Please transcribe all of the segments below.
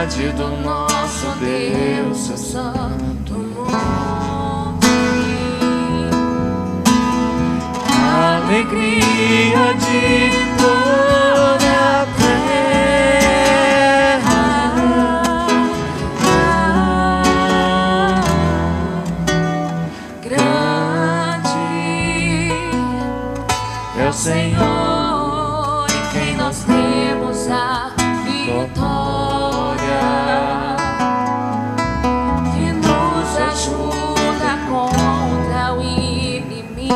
majestade do nosso Deus, seu santo nome. Alegria de toda a terra, grande é o Senhor em quem nós temos a vitória, que nos ajuda contra o inimigo.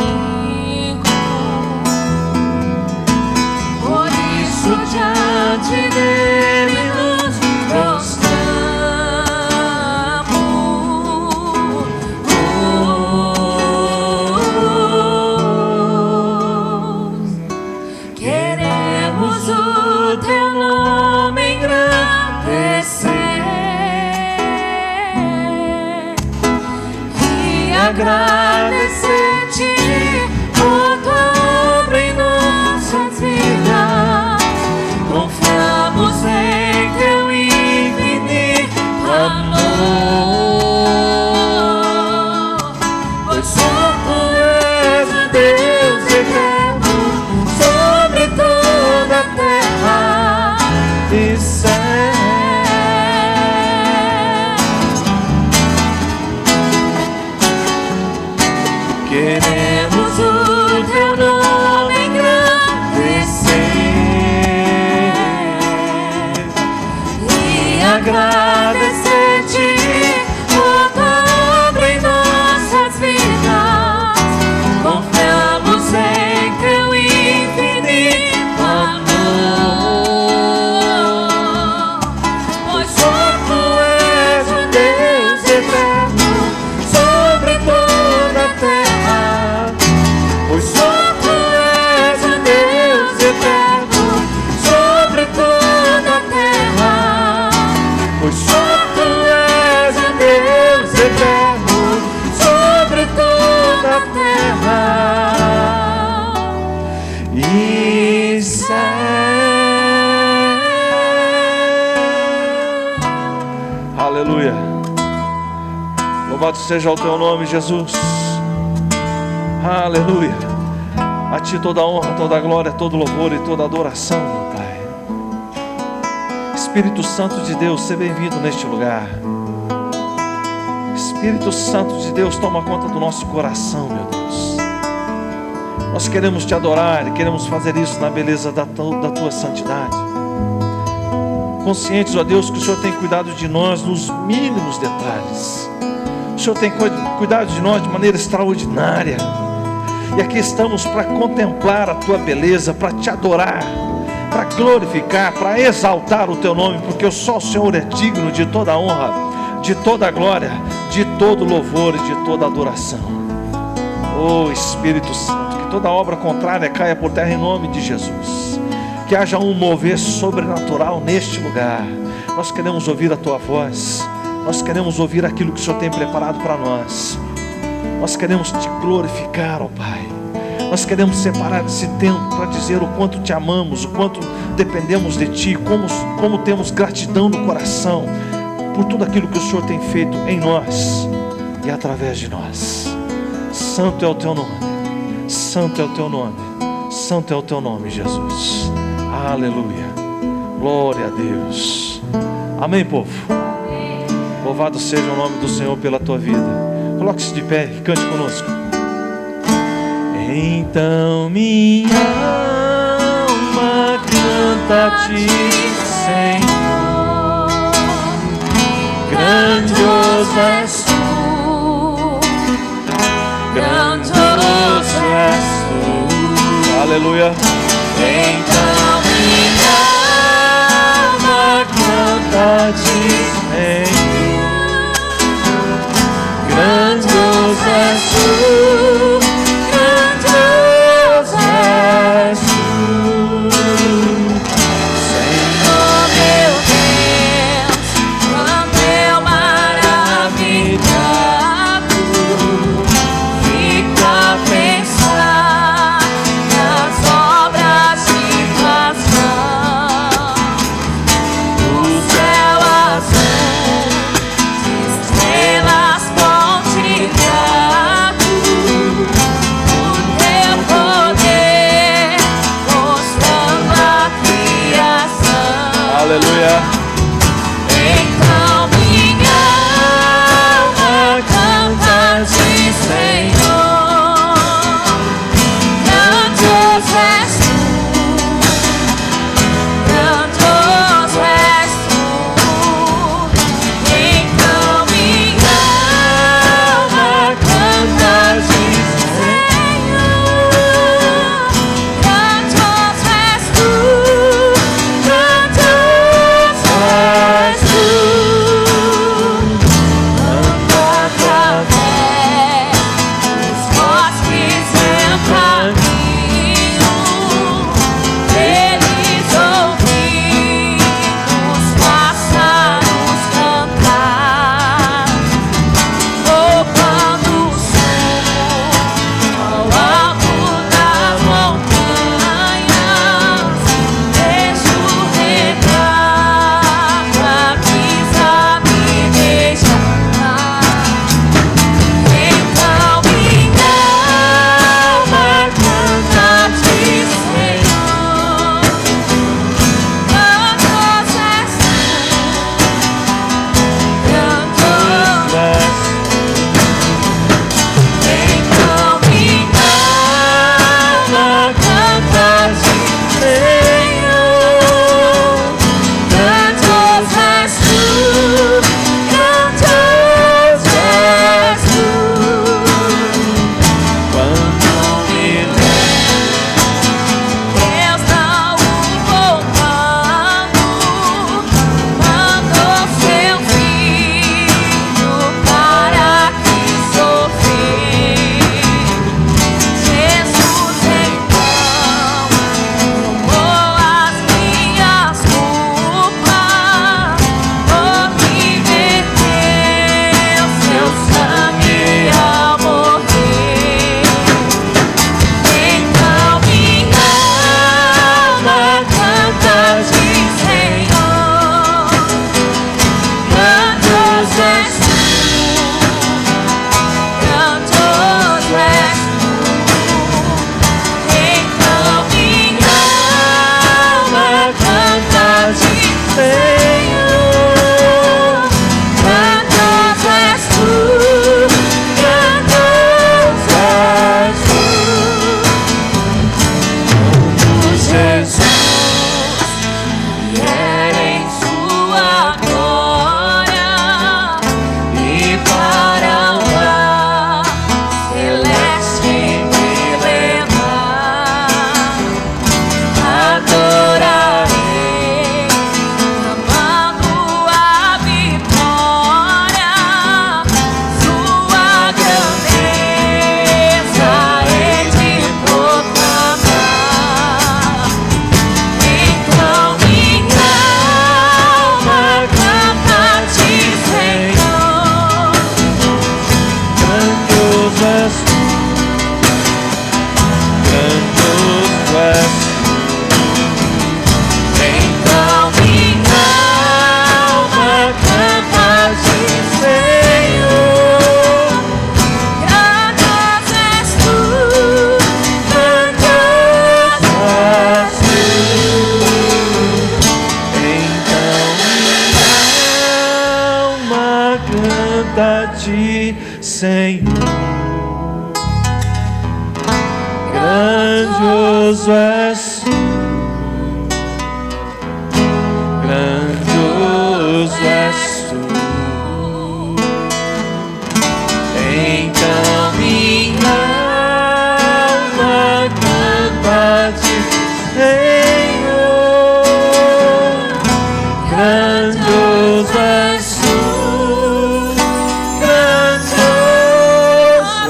Por isso diante dele nos prostramos. Queremos o teu nome engrandecer e agradecer-te por tua obra em nossas vidas. Confiamos em teu infinito amor, pois só tu és o Deus eterno sobre toda a terra e céu. Queremos o teu nome engrandecer e agradecer-te por tua obra em nossas vidas. Confiamos em teu infinito amor, pois só tu és o Deus eterno sobre toda a terra. Pois só tu és o Deus eterno sobre toda a terra. Pois só tu és o Deus eterno sobre toda a terra e céu. Aleluia. Louvado seja o teu nome, Jesus. Aleluia. A ti toda a honra, toda a glória, todo o louvor e toda a adoração, meu Pai. Espírito Santo de Deus, seja bem-vindo neste lugar. Espírito Santo de Deus, toma conta do nosso coração, meu Deus. Nós queremos te adorar e queremos fazer isso na beleza da tua santidade. Conscientes, ó Deus, que o Senhor tem cuidado de nós nos mínimos detalhes. O Senhor tem cuidado de nós de maneira extraordinária. E aqui estamos para contemplar a tua beleza, para te adorar, para glorificar, para exaltar o teu nome, porque só o Senhor é digno de toda a honra, de toda a glória, de todo louvor e de toda adoração. Oh Espírito Santo, que toda obra contrária caia por terra em nome de Jesus. Que haja um mover sobrenatural neste lugar. Nós queremos ouvir a tua voz. Nós queremos ouvir aquilo que o Senhor tem preparado para nós. Nós queremos te glorificar, ó Pai. Nós queremos separar esse tempo para dizer o quanto te amamos, o quanto dependemos de ti, como temos gratidão no coração por tudo aquilo que o Senhor tem feito em nós e através de nós. Santo é o teu nome, santo é o teu nome, santo é o teu nome, Jesus. Aleluia. Glória a Deus. Amém, povo. Louvado seja o nome do Senhor pela tua vida. Coloque-se de pé e cante conosco. Então minha alma canta a ti, Senhor. Grandioso és tu, grandioso és tu. Aleluia. Então minha alma canta a ti, Senhor. Grandioso és tu, grandioso és tu, Senhor meu Deus, quanto eu maravilhado, fica a pensar nas obras de tuas mãos. Aleluia. Então minha alma canta-te, Senhor. Grandes és tu, grandes és tu. Então minha alma canta-te, Senhor. Grandes és tu, grandes és tu. Canta-te, Senhor. Grandioso és tu, grandioso és tu. Então minha alma canta-te, Senhor. Grandioso és tu, grandioso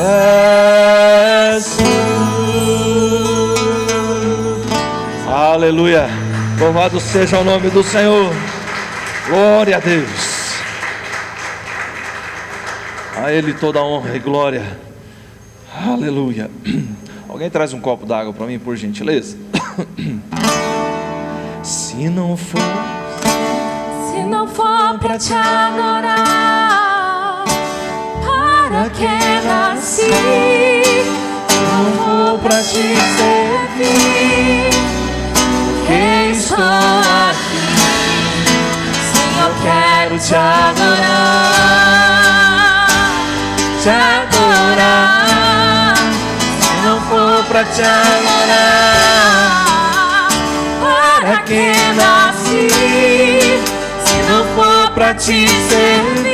és tu. Aleluia. Louvado seja o nome do Senhor. Glória a Deus. A Ele toda a honra e glória. Aleluia. Alguém traz um copo d'água para mim, por gentileza? Se não for para te adorar, para que nasci? Se não for para te servir, porque estou aqui. te adorar. Para que nasci, se não for pra te servir?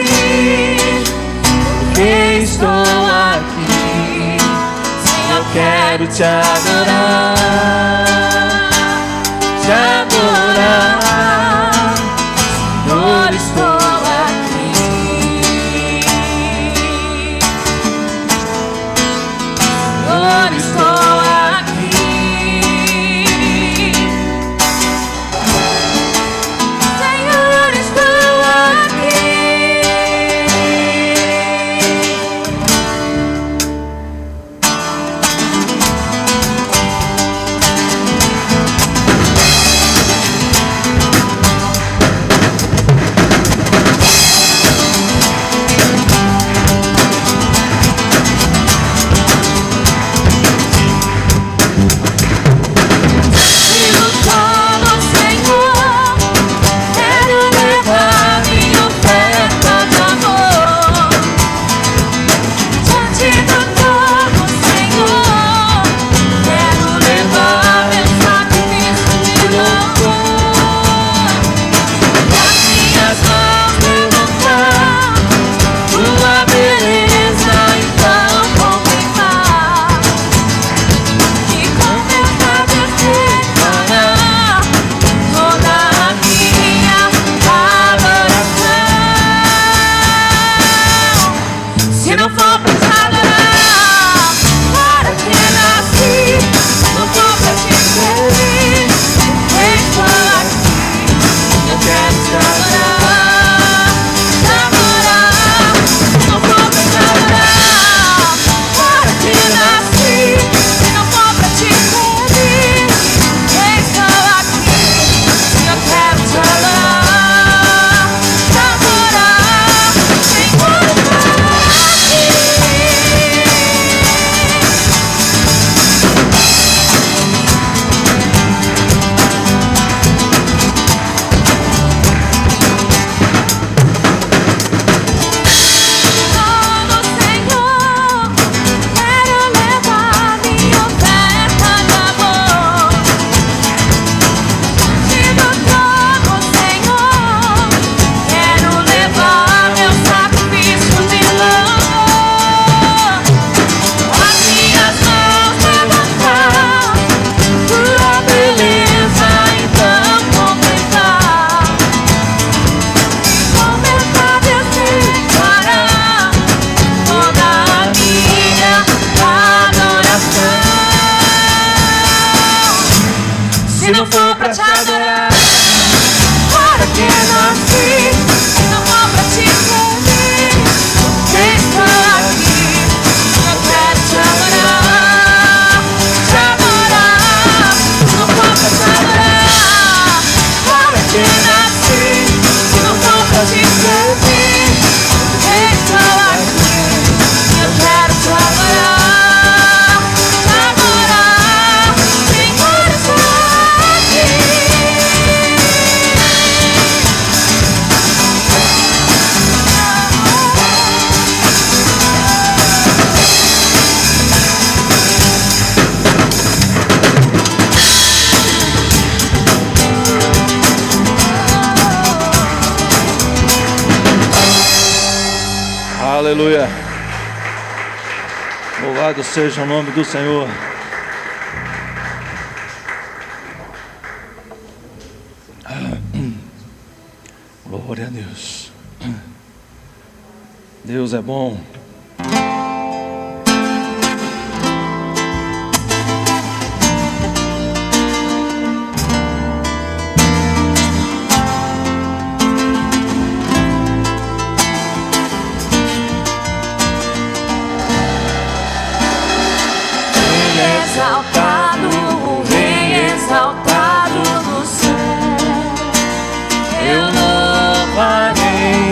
Porque estou aqui, Senhor, eu quero te adorar, te adorar. Senhor, estou aqui. Senhor, estou aqui. Senhor, estou aqui. Se não for pra te adorar, para que nasci? Se não for pra te servir, porque estou aqui. Eu quero te adorar, te adorar. Se não for pra te adorar, para que nasci? Se não for pra te servir, porque estou aqui. Eu quero te adorar, te adorar. Senhor, estou aqui. Aleluia. Louvado seja o nome do Senhor. Glória a Deus. Deus é bom. Exaltado, o Rei exaltado no céu. Eu louvarei,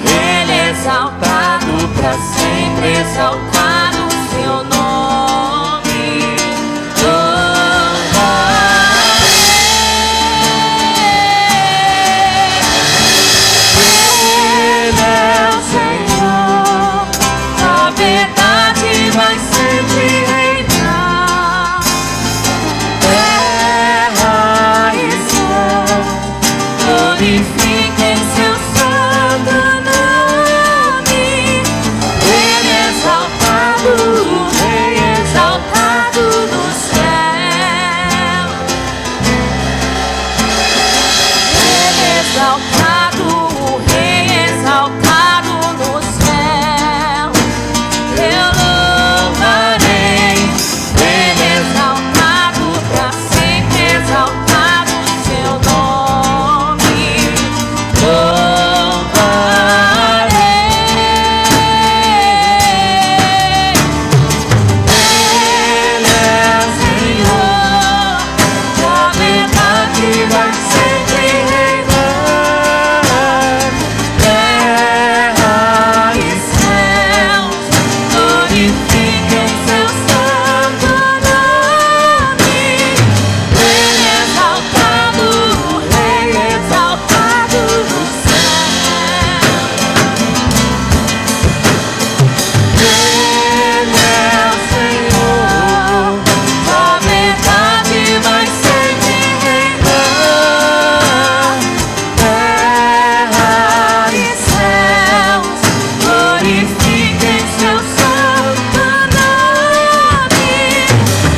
Ele exaltado pra sempre, exaltado o seu nome. Ele é o Senhor, a verdade vai sempre reinar. glorifiquem seu santo nome. Ele é exaltado, o Rei exaltado no céu. Ele é exaltado, o Rei exaltado no céu. Eu louvarei, Ele é exaltado, pra sempre exaltado o seu nome. Louvarei. Ele é Senhor, a verdade vai sempre reinar. Terra e céus glorifiquem seu santo nome. Ele é exaltado, o Rei exaltado no céu. Ele é o Senhor, a verdade vai sempre reinar. Terra e céus glorifiquem seu santo nome.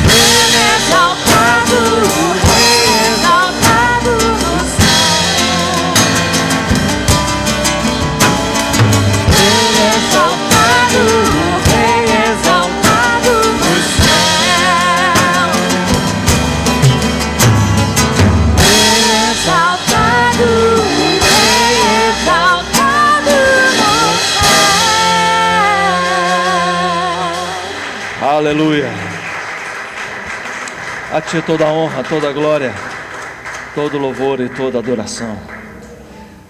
Ele é exaltado, o Rei exaltado no céu. Ele é exaltado, o Rei exaltado no céu. Ele é exaltado, o Rei exaltado no céu. Aleluia. A Ti toda a honra, toda a glória, todo louvor e toda adoração.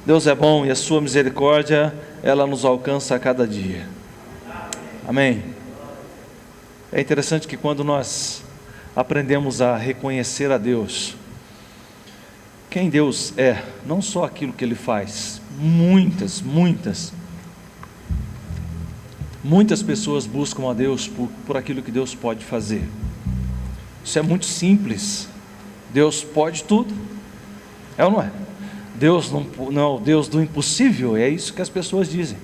Deus é bom e a sua misericórdia, ela nos alcança a cada dia. Amém. É interessante que quando nós aprendemos a reconhecer a Deus, quem Deus é, não só aquilo que Ele faz, muitas pessoas buscam a Deus por aquilo que Deus pode fazer. Isso é muito simples. Deus pode tudo, é ou não é? Deus não é o Deus do impossível, é isso que as pessoas dizem.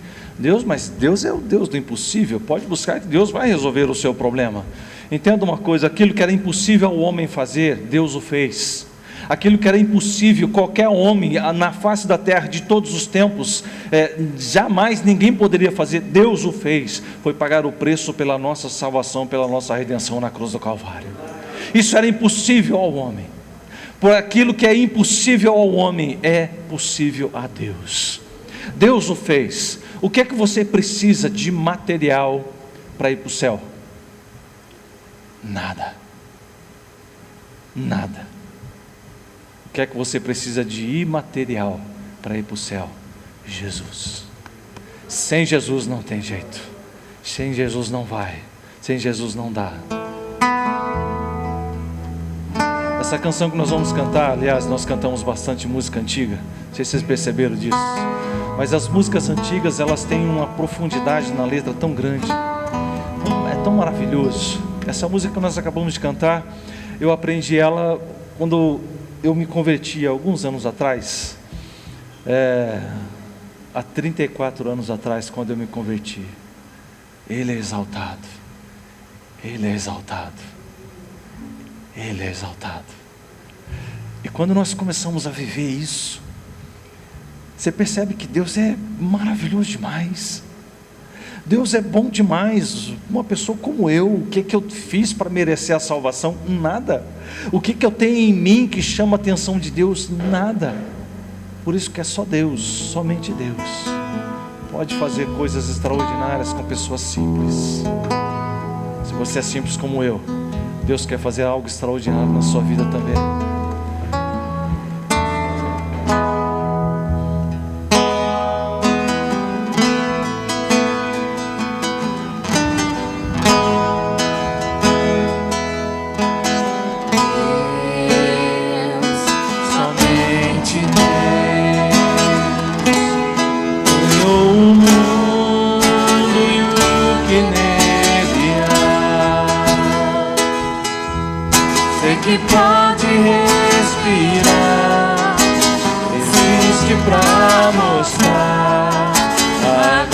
Mas Deus é o Deus do impossível, pode buscar que Deus vai resolver o seu problema. Entenda uma coisa, aquilo que era impossível ao homem fazer, Deus o fez. Aquilo que era impossível, qualquer homem na face da terra de todos os tempos, jamais ninguém poderia fazer, Deus o fez. Foi pagar o preço pela nossa salvação, pela nossa redenção na cruz do Calvário. Isso era impossível ao homem. Por aquilo que é impossível ao homem, é possível a Deus. Deus o fez. O que é que você precisa de material para ir para o céu? Nada. Nada. O que é que você precisa de imaterial para ir para o céu? Jesus. Sem Jesus não tem jeito. Sem Jesus não vai. Sem Jesus não dá. Essa canção que nós vamos cantar, aliás, nós cantamos bastante música antiga, não sei se vocês perceberam disso, mas as músicas antigas, elas têm uma profundidade na letra tão grande, é tão maravilhoso. Essa música que nós acabamos de cantar, eu aprendi ela quando eu me converti há alguns anos atrás, há 34 anos atrás, quando eu me converti. Ele é exaltado, Ele é exaltado, Ele é exaltado. E quando nós começamos a viver isso, você percebe que Deus é maravilhoso demais. Deus é bom demais. Uma pessoa como eu, o que eu fiz para merecer a salvação? Nada. O que eu tenho em mim que chama a atenção de Deus? Nada. Por isso que é só Deus, somente Deus pode fazer coisas extraordinárias com pessoas simples. Se você é simples como eu, Deus quer fazer algo extraordinário na sua vida também. Que pode respirar, existe somente pra mostrar a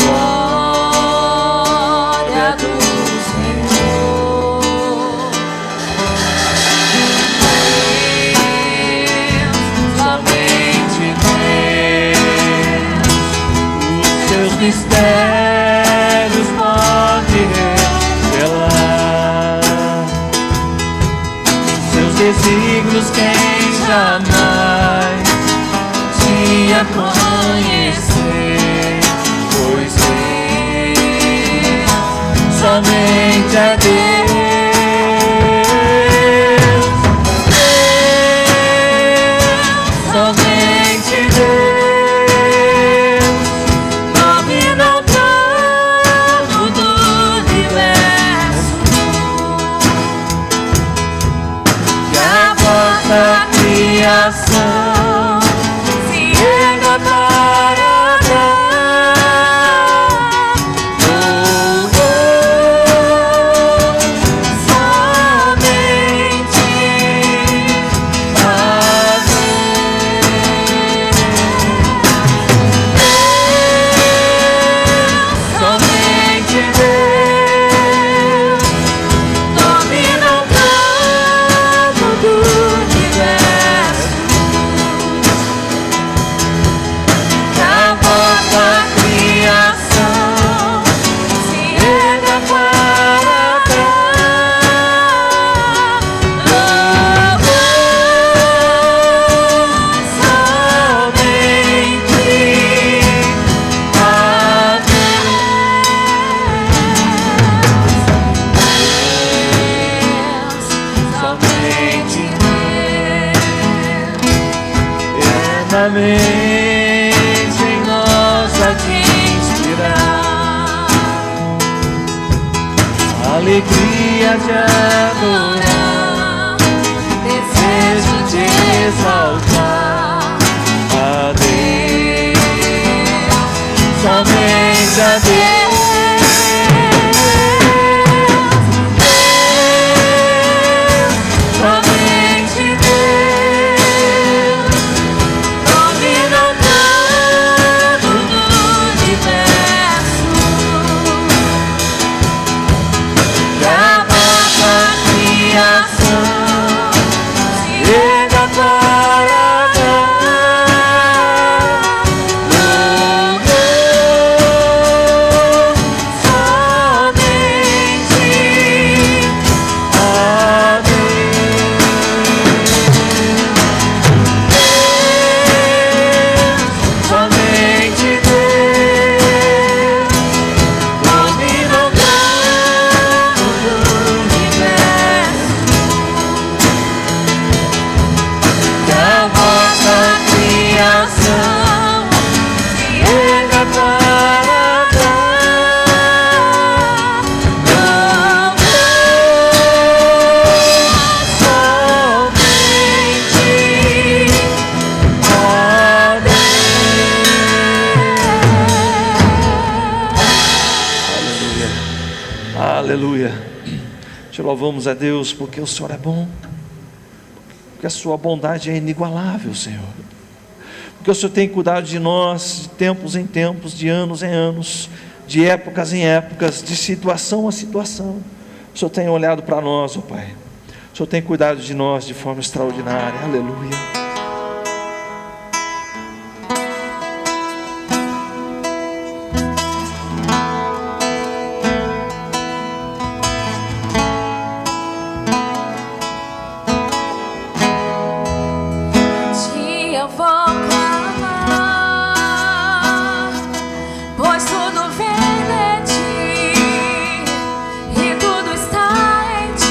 glória do Senhor. Somente Deus, os seus mistérios pode revelar, seus desígnios quem jamais tinha conhecer, pois Deus somente é Deus. Somente Deus domina o trono do universo, que a vossa criação se erga para dar louvor somente a somente Deus domina o trono do universo, que a vossa criação se erga para dar louvor somente a somente Deus, eternamente em nós a te inspirar, alegria de adorar, desejo de exaltar a Deus, somente a Deus. Somente Deus domina o trono do universo, que a vossa criação se erga para dar louvor somente a somente Deus domina o trono do universo, que a vossa criação se erga para dar louvor somente a Aleluia. Te louvamos a Deus porque o Senhor é bom, porque a sua bondade é inigualável, Senhor, porque o Senhor tem cuidado de nós de tempos em tempos, de anos em anos, de épocas em épocas, de situação a situação. O Senhor tem olhado para nós, ó Pai. O Senhor tem cuidado de nós de forma extraordinária. Aleluia. Eu vou clamar, pois tudo vem de ti e tudo está em ti.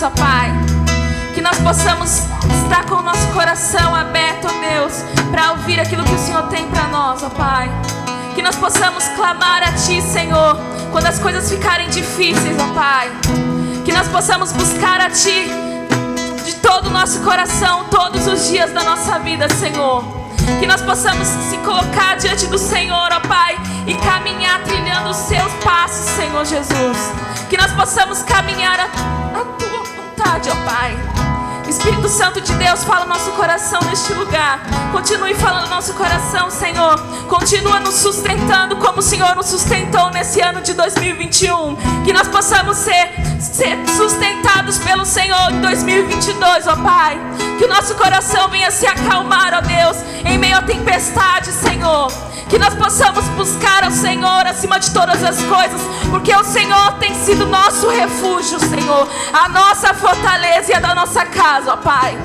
ó Pai. Que nós possamos estar com o nosso coração aberto, ó Deus, para ouvir aquilo que o Senhor tem para nós, ó Pai. Que nós possamos clamar a Ti, Senhor, quando as coisas ficarem difíceis, ó Pai. Que nós possamos buscar a Ti de todo o nosso coração, todos os dias da nossa vida, Senhor. Que nós possamos se colocar diante do Senhor, ó Pai, e caminhar trilhando os Seus passos, Senhor Jesus. Que nós possamos caminhar a Tua vontade, ó Pai. Espírito Santo de Deus, fala no nosso coração neste lugar. Continue falando no nosso coração, Senhor. Continua nos sustentando como o Senhor nos sustentou nesse ano de 2021. Que nós possamos ser sustentados pelo Senhor em 2022, ó Pai. Que o nosso coração venha se acalmar, ó Deus, em meio à tempestade, Senhor. Que nós possamos buscar ao Senhor acima de todas as coisas, porque o Senhor tem sido nosso refúgio, Senhor, a nossa fortaleza e a da nossa casa, ó Pai.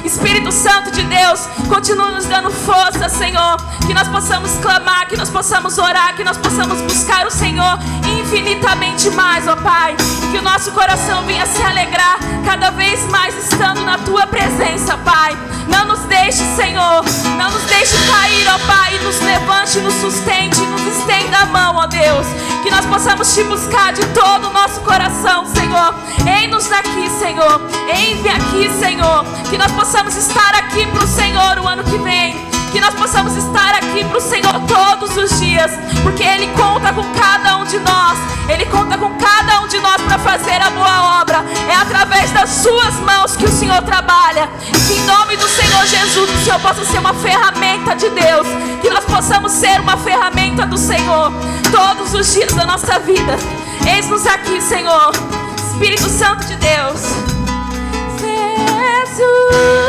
Espírito Santo de Deus, continua nos dando força, Senhor. Que nós possamos clamar, que nós possamos orar, que nós possamos buscar o Senhor infinitamente mais, ó Pai. Que o nosso coração venha se alegrar cada vez mais estando na Tua presença, Pai. Não nos deixe, Senhor, não nos deixe cair, ó Pai. Nos levante, nos sustente, nos estenda a mão, ó Deus. Que nós possamos Te buscar de todo o nosso coração, Senhor. Eis-nos aqui, Senhor. Envie aqui, Senhor. Que nós possamos estar aqui para o Senhor o ano que vem. Que nós possamos estar aqui para o Senhor todos os dias, porque Ele conta com cada um de nós. Ele conta com cada um de nós para fazer a boa obra. É através das Suas mãos que o Senhor trabalha. E que em nome do Senhor Jesus, o Senhor possa ser uma ferramenta de Deus. Que nós possamos ser uma ferramenta do Senhor todos os dias da nossa vida. Eis-nos aqui, Senhor. Espírito Santo de Deus. Jesus.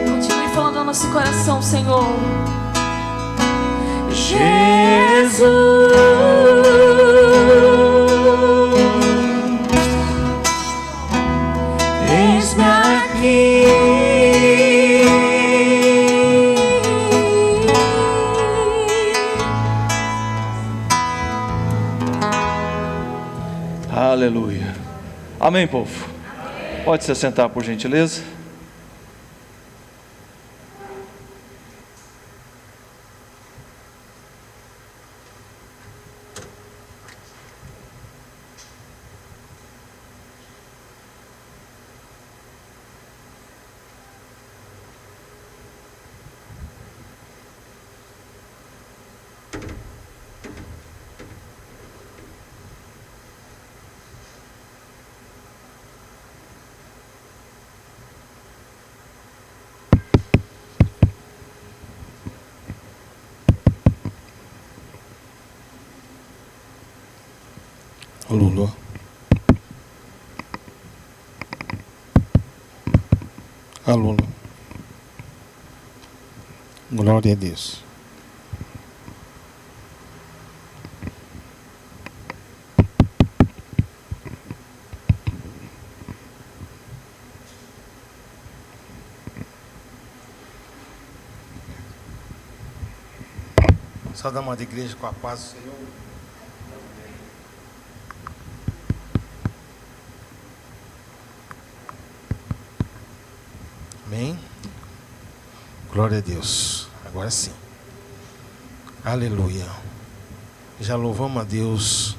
Continue falando no nosso coração, Senhor. Jesus, eis-me aqui. Aleluia. Amém, povo. Pode se assentar, por gentileza. Lula. Lula. Glória a Deus. Saúde, amada igreja, com a paz do Senhor. Amém. Glória a Deus. Agora sim. Aleluia. Já louvamos a Deus.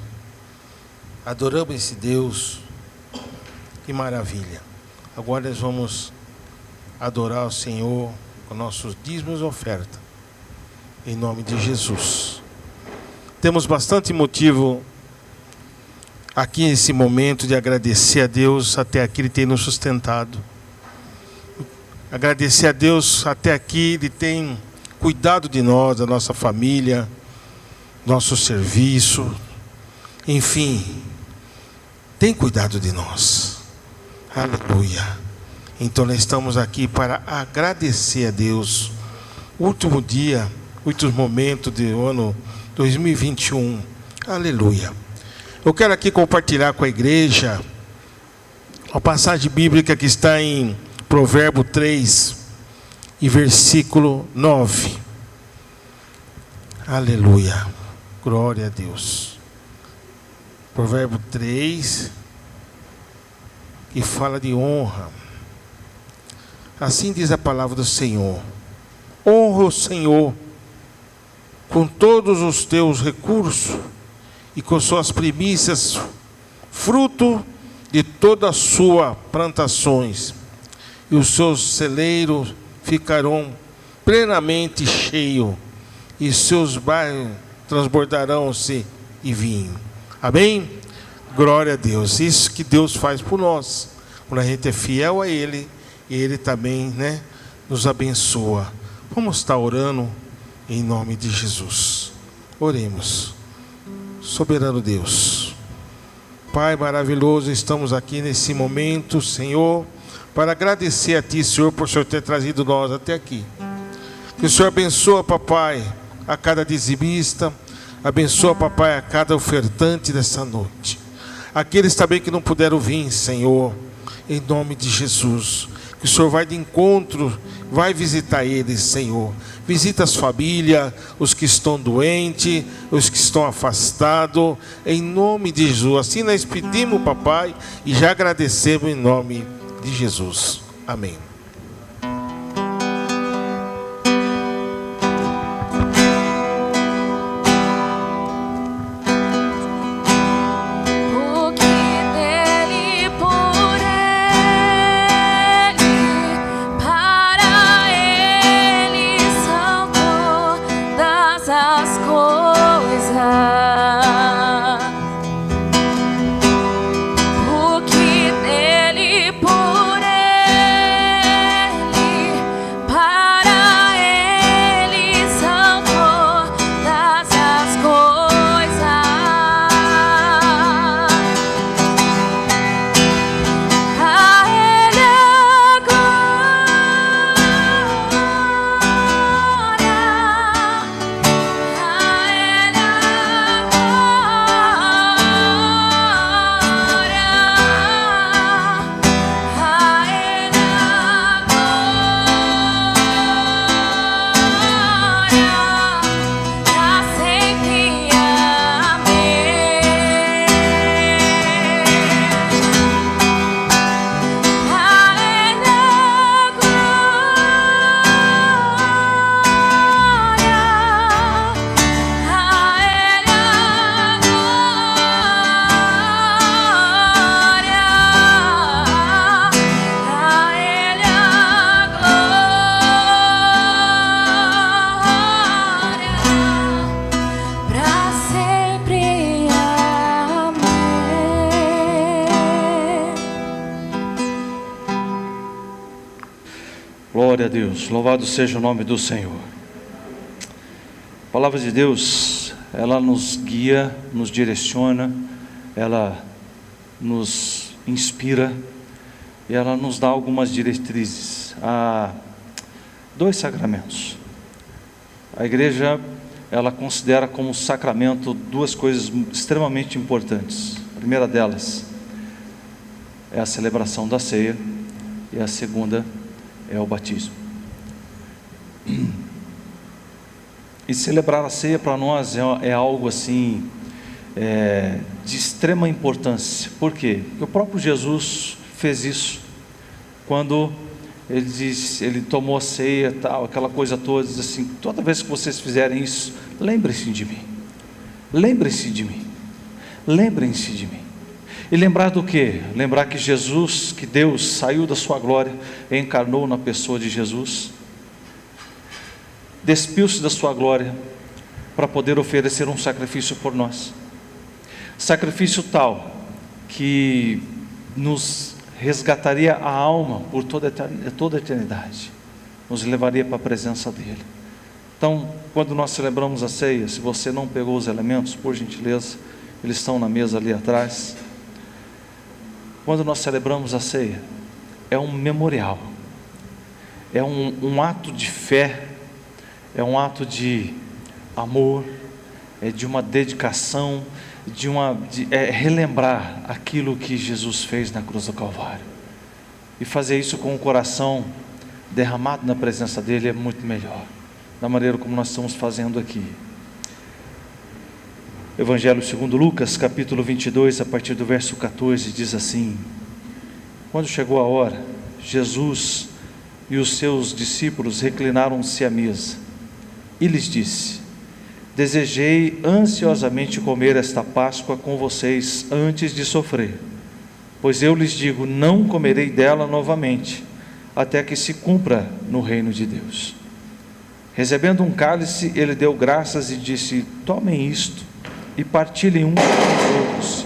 Adoramos esse Deus. Que maravilha. Agora nós vamos adorar o Senhor com nossos dízimos e oferta. Em nome de Jesus. Temos bastante motivo aqui nesse momento de agradecer a Deus até aqui Ele tem nos sustentado. Agradecer a Deus até aqui Ele tem cuidado de nós, da nossa família, nosso serviço, enfim, tem cuidado de nós. Aleluia. Então nós estamos aqui para agradecer a Deus. Último dia, últimos momentos do ano 2021. Aleluia. Eu quero aqui compartilhar com a igreja uma passagem bíblica que está em Provérbio 3 e versículo 9. Aleluia. Glória a Deus. Provérbio 3, que fala de honra. Assim diz a palavra do Senhor: honra o Senhor com todos os teus recursos e com suas primícias, fruto de todas as suas plantações, e os seus celeiros ficarão plenamente cheios, e seus bairros transbordarão-se de vinho. Amém? Glória a Deus. Isso que Deus faz por nós, quando a gente é fiel a Ele, e Ele também, nos abençoa. Vamos estar orando em nome de Jesus. Oremos. Soberano Deus, Pai maravilhoso, estamos aqui nesse momento, Senhor, para agradecer a Ti, Senhor, por o Senhor ter trazido nós até aqui. Que o Senhor abençoe, papai, a cada dizimista, abençoa, papai, a cada ofertante dessa noite. Aqueles também que não puderam vir, Senhor, em nome de Jesus. Que o Senhor vai de encontro, vai visitar eles, Senhor. Visita as famílias, os que estão doentes, os que estão afastados, em nome de Jesus. Assim nós pedimos, papai, e já agradecemos em nome de Jesus. Amém. Glória a Deus, louvado seja o nome do Senhor. A palavra de Deus, ela nos guia, nos direciona, ela nos inspira e ela nos dá algumas diretrizes. Há 2 sacramentos. A igreja, ela considera como sacramento 2 coisas extremamente importantes. A primeira delas é a celebração da ceia e a segunda é o batismo. E celebrar a ceia para nós é algo assim, de extrema importância. Por quê? Porque o próprio Jesus fez isso quando ele diz, ele tomou a ceia, tal, aquela coisa toda, diz assim: toda vez que vocês fizerem isso, lembrem-se de mim, lembrem-se de mim, lembrem-se de mim. E lembrar do quê? Lembrar que Jesus, que Deus saiu da sua glória, encarnou na pessoa de Jesus, despiu-se da sua glória, para poder oferecer um sacrifício por nós, sacrifício tal, que nos resgataria a alma por toda a eternidade, nos levaria para a presença dEle. Então, quando nós celebramos a ceia, se você não pegou os elementos, por gentileza, eles estão na mesa ali atrás. Quando nós celebramos a ceia, é um memorial, é um ato de fé, é um ato de amor, é de uma dedicação, é relembrar aquilo que Jesus fez na cruz do Calvário. E fazer isso com o coração derramado na presença dEle é muito melhor, da maneira como nós estamos fazendo aqui. Evangelho segundo Lucas, capítulo 22, a partir do verso 14, diz assim: quando chegou a hora, Jesus e os seus discípulos reclinaram-se à mesa, e lhes disse: desejei ansiosamente comer esta Páscoa com vocês antes de sofrer, pois eu lhes digo, não comerei dela novamente, até que se cumpra no reino de Deus. Recebendo um cálice, ele deu graças e disse: tomem isto e partilhem uns com os outros,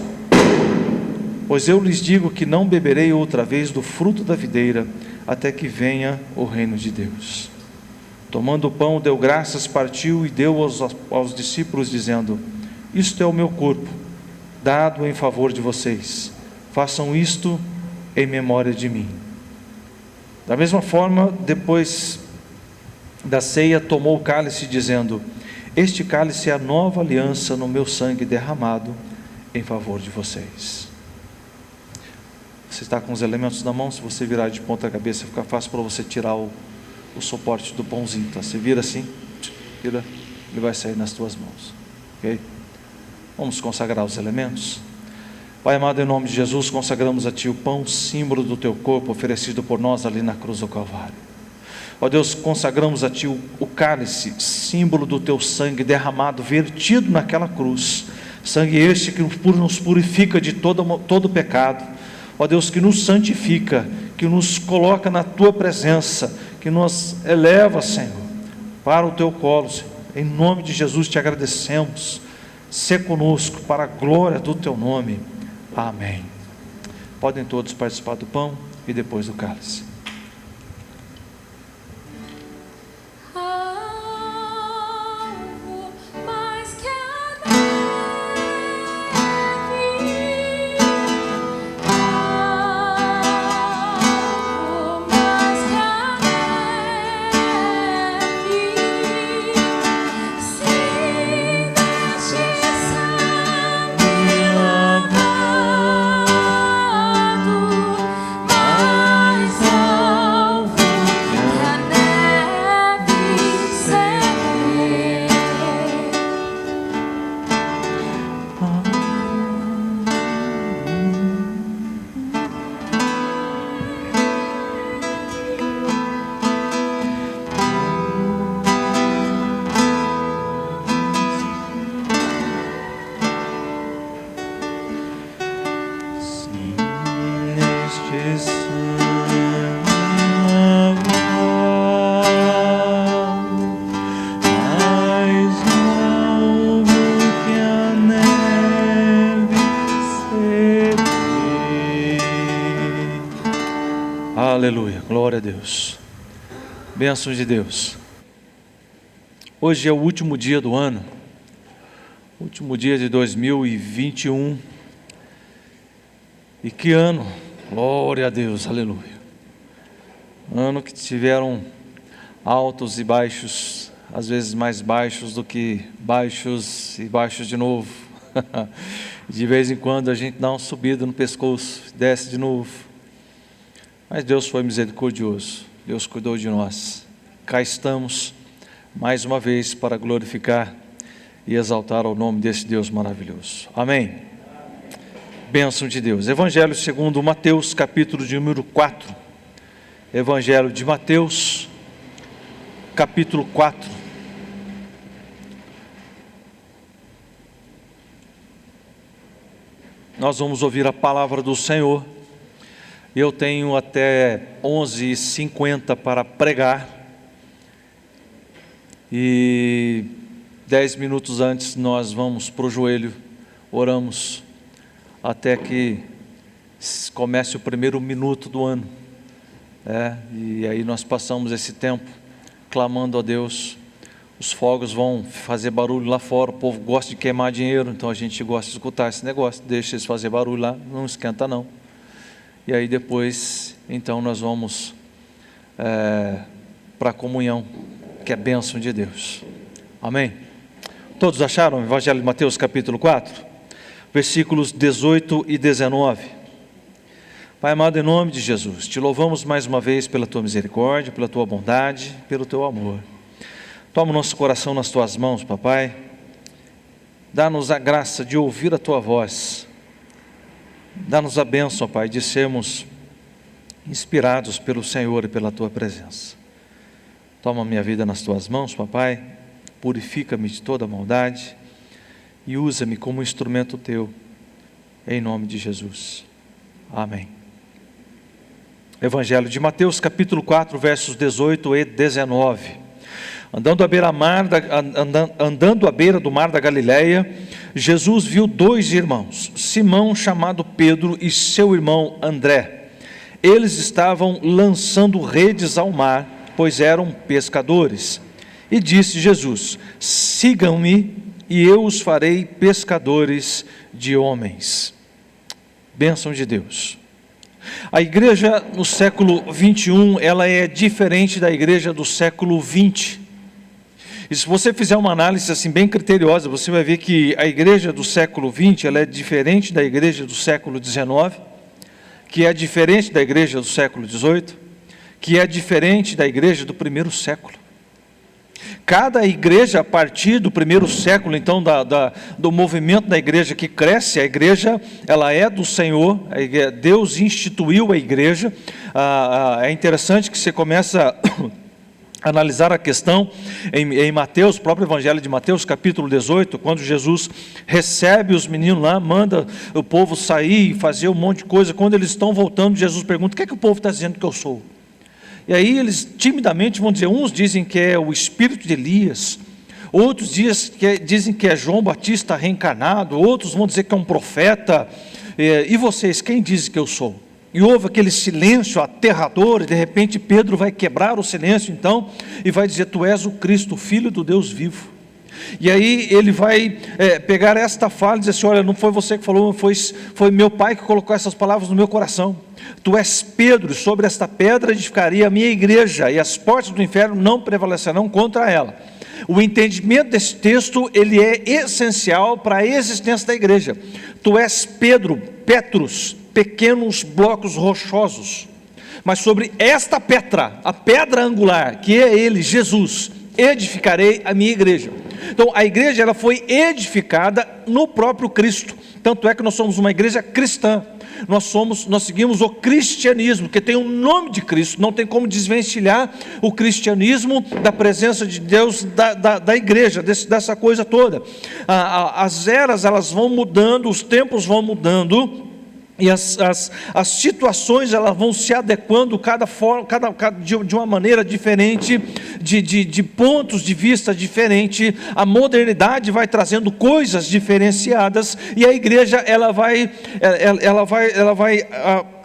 pois eu lhes digo que não beberei outra vez do fruto da videira, até que venha o reino de Deus. Tomando o pão, deu graças, partiu e deu aos discípulos, dizendo: isto é o meu corpo, dado em favor de vocês, façam isto em memória de mim. Da mesma forma, depois da ceia, tomou o cálice, dizendo: este cálice é a nova aliança no meu sangue derramado em favor de vocês. Você está com os elementos na mão? Se você virar de ponta cabeça, fica fácil para você tirar o suporte do pãozinho, tá? Você vira assim, vira, ele vai sair nas tuas mãos, ok? Vamos consagrar os elementos. Pai amado, em nome de Jesus, consagramos a Ti o pão, símbolo do Teu corpo, oferecido por nós ali na cruz do Calvário. Ó Deus, consagramos a Ti o cálice, símbolo do Teu sangue derramado, vertido naquela cruz, sangue este que nos purifica de todo pecado, ó Deus, que nos santifica, que nos coloca na Tua presença, que nos eleva, Senhor, para o Teu colo, Senhor. Em nome de Jesus te agradecemos. Sê conosco para a glória do Teu nome. Amém. Podem todos participar do pão e depois do cálice. Aleluia, glória a Deus. Bênção de Deus. Hoje é o último dia do ano, último dia de 2021. E que ano, glória a Deus, aleluia. Ano que tiveram altos e baixos, às vezes mais baixos do que baixos e baixos de novo. De vez em quando a gente dá uma subida no pescoço, desce de novo. Mas Deus foi misericordioso, Deus cuidou de nós. Cá estamos, mais uma vez, para glorificar e exaltar o nome desse Deus maravilhoso. Amém? Bênção de Deus. Evangelho segundo Mateus, capítulo de número 4, Evangelho de Mateus, capítulo 4. Nós vamos ouvir a palavra do Senhor. Eu tenho até 11h50 para pregar. E 10 minutos antes nós vamos para o joelho, oramos até que comece o primeiro minuto do ano. E aí nós passamos esse tempo clamando a Deus. Os fogos vão fazer barulho lá fora, o povo gosta de queimar dinheiro, então a gente gosta de escutar esse negócio, deixa eles fazer barulho lá, não esquenta não. E aí depois, então nós vamos para a comunhão, que é bênção de Deus. Amém? Todos acharam o Evangelho de Mateus capítulo 4? Versículos 18 e 19. Pai amado, em nome de Jesus, te louvamos mais uma vez pela tua misericórdia, pela tua bondade, pelo teu amor. Toma o nosso coração nas tuas mãos, papai. Dá-nos a graça de ouvir a tua voz. Dá-nos a bênção, Pai, de sermos inspirados pelo Senhor e pela tua presença. Toma a minha vida nas tuas mãos, papai. Purifica-me de toda maldade e usa-me como instrumento teu, em nome de Jesus. Amém. Evangelho de Mateus, capítulo 4, versos 18 e 19. Andando à beira do mar da Galileia, Jesus viu dois irmãos, Simão, chamado Pedro, e seu irmão André. Eles estavam lançando redes ao mar, pois eram pescadores. E disse Jesus: sigam-me, e eu os farei pescadores de homens. Bênção de Deus. A igreja no século 21, ela é diferente da igreja do século 20. E se você fizer uma análise assim bem criteriosa, você vai ver que a igreja do século 20, ela é diferente da igreja do século 19, que é diferente da igreja do século 18, que é diferente da igreja do primeiro século. Cada igreja, a partir do primeiro século, então, do movimento da igreja que cresce, a igreja, ela é do Senhor, Deus instituiu a igreja. É interessante que você começa a analisar a questão em Mateus, o próprio Evangelho de Mateus, capítulo 18, quando Jesus recebe os meninos lá, manda o povo sair e fazer um monte de coisa. Quando eles estão voltando, Jesus pergunta: o que é que o povo está dizendo que eu sou? E aí eles timidamente vão dizer, uns dizem que é o espírito de Elias, outros dizem que é João Batista reencarnado, outros vão dizer que é um profeta. E vocês, quem dizem que eu sou? E houve aquele silêncio aterrador, e de repente Pedro vai quebrar o silêncio então, e vai dizer: tu és o Cristo, o Filho do Deus vivo. E aí ele vai pegar esta fala e dizer assim: olha, não foi você que falou, foi meu pai que colocou essas palavras no meu coração. Tu és Pedro, e sobre esta pedra edificaria a minha igreja, e as portas do inferno não prevalecerão contra ela. O entendimento desse texto, ele é essencial para a existência da igreja. Tu és Pedro, Petrus, pequenos blocos rochosos, mas sobre esta pedra, a pedra angular, que é ele, Jesus, edificarei a minha igreja. Então a igreja, ela foi edificada no próprio Cristo, tanto é que nós somos uma igreja cristã. Nós seguimos o cristianismo, que tem o nome de Cristo, não tem como desvencilhar o cristianismo da presença de Deus, da igreja, dessa coisa toda. As eras, elas vão mudando, os tempos vão mudando, e as situações, elas vão se adequando de uma maneira diferente, de pontos de vista diferentes. A modernidade vai trazendo coisas diferenciadas, e a igreja ela vai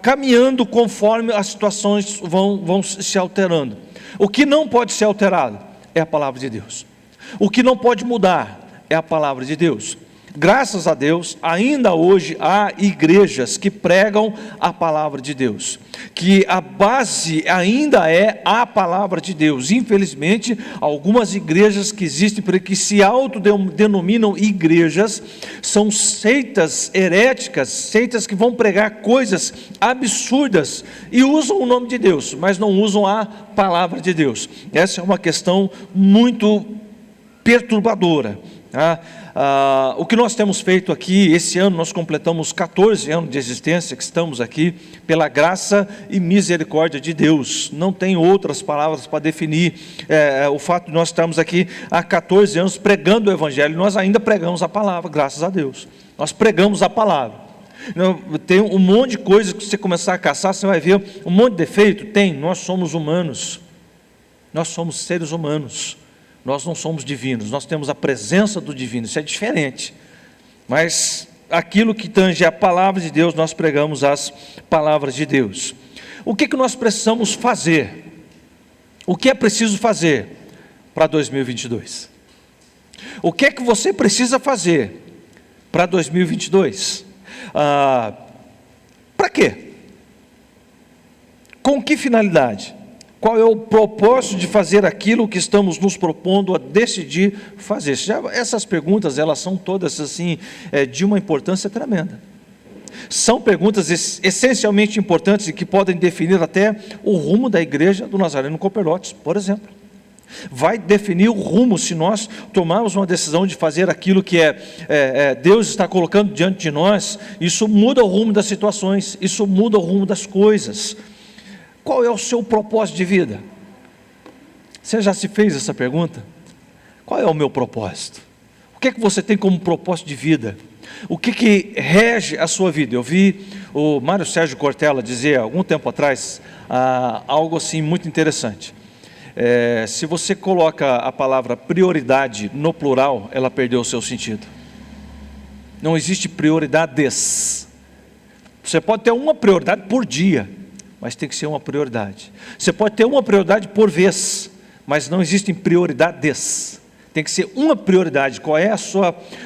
caminhando conforme as situações vão se alterando. O que não pode ser alterado é a palavra de Deus. O que não pode mudar é a palavra de Deus. Graças a Deus, ainda hoje há igrejas que pregam a palavra de Deus, que a base ainda é a palavra de Deus. Infelizmente, algumas igrejas que existem, que se autodenominam igrejas, são seitas heréticas, seitas que vão pregar coisas absurdas e usam o nome de Deus, mas não usam a palavra de Deus. Essa é uma questão muito perturbadora, O que nós temos feito aqui, esse ano nós completamos 14 anos de existência que estamos aqui, pela graça e misericórdia de Deus. Não tem outras palavras para definir o fato de nós estarmos aqui há 14 anos pregando o Evangelho. Nós ainda pregamos a palavra, graças a Deus. Nós pregamos a palavra. Tem um monte de coisas que você começar a caçar, você vai ver um monte de defeito. Nós somos humanos, nós somos seres humanos. Nós não somos divinos, nós temos a presença do divino, isso é diferente. Mas aquilo que tange a palavra de Deus, nós pregamos as palavras de Deus. O que nós precisamos fazer? O que é preciso fazer para 2022? O que é que você precisa fazer para 2022? Para quê? Com que finalidade? Qual é o propósito de fazer aquilo que estamos nos propondo a decidir fazer? Essas perguntas, elas são todas assim, de uma importância tremenda. São perguntas essencialmente importantes e que podem definir até o rumo da igreja do Nazareno Copperlotes, por exemplo. Vai definir o rumo se nós tomarmos uma decisão de fazer aquilo que Deus está colocando diante de nós. Isso muda o rumo das situações, isso muda o rumo das coisas. Qual é o seu propósito de vida? Você já se fez essa pergunta? Qual é o meu propósito? O que é que você tem como propósito de vida? O que rege a sua vida? Eu vi o Mário Sérgio Cortella dizer, algum tempo atrás, algo assim muito interessante. Se você coloca a palavra prioridade no plural, ela perdeu o seu sentido. Não existe prioridades. Você pode ter uma prioridade por dia, mas tem que ser uma prioridade. Você pode ter uma prioridade por vez, mas não existem prioridades. Tem que ser uma prioridade. Qual é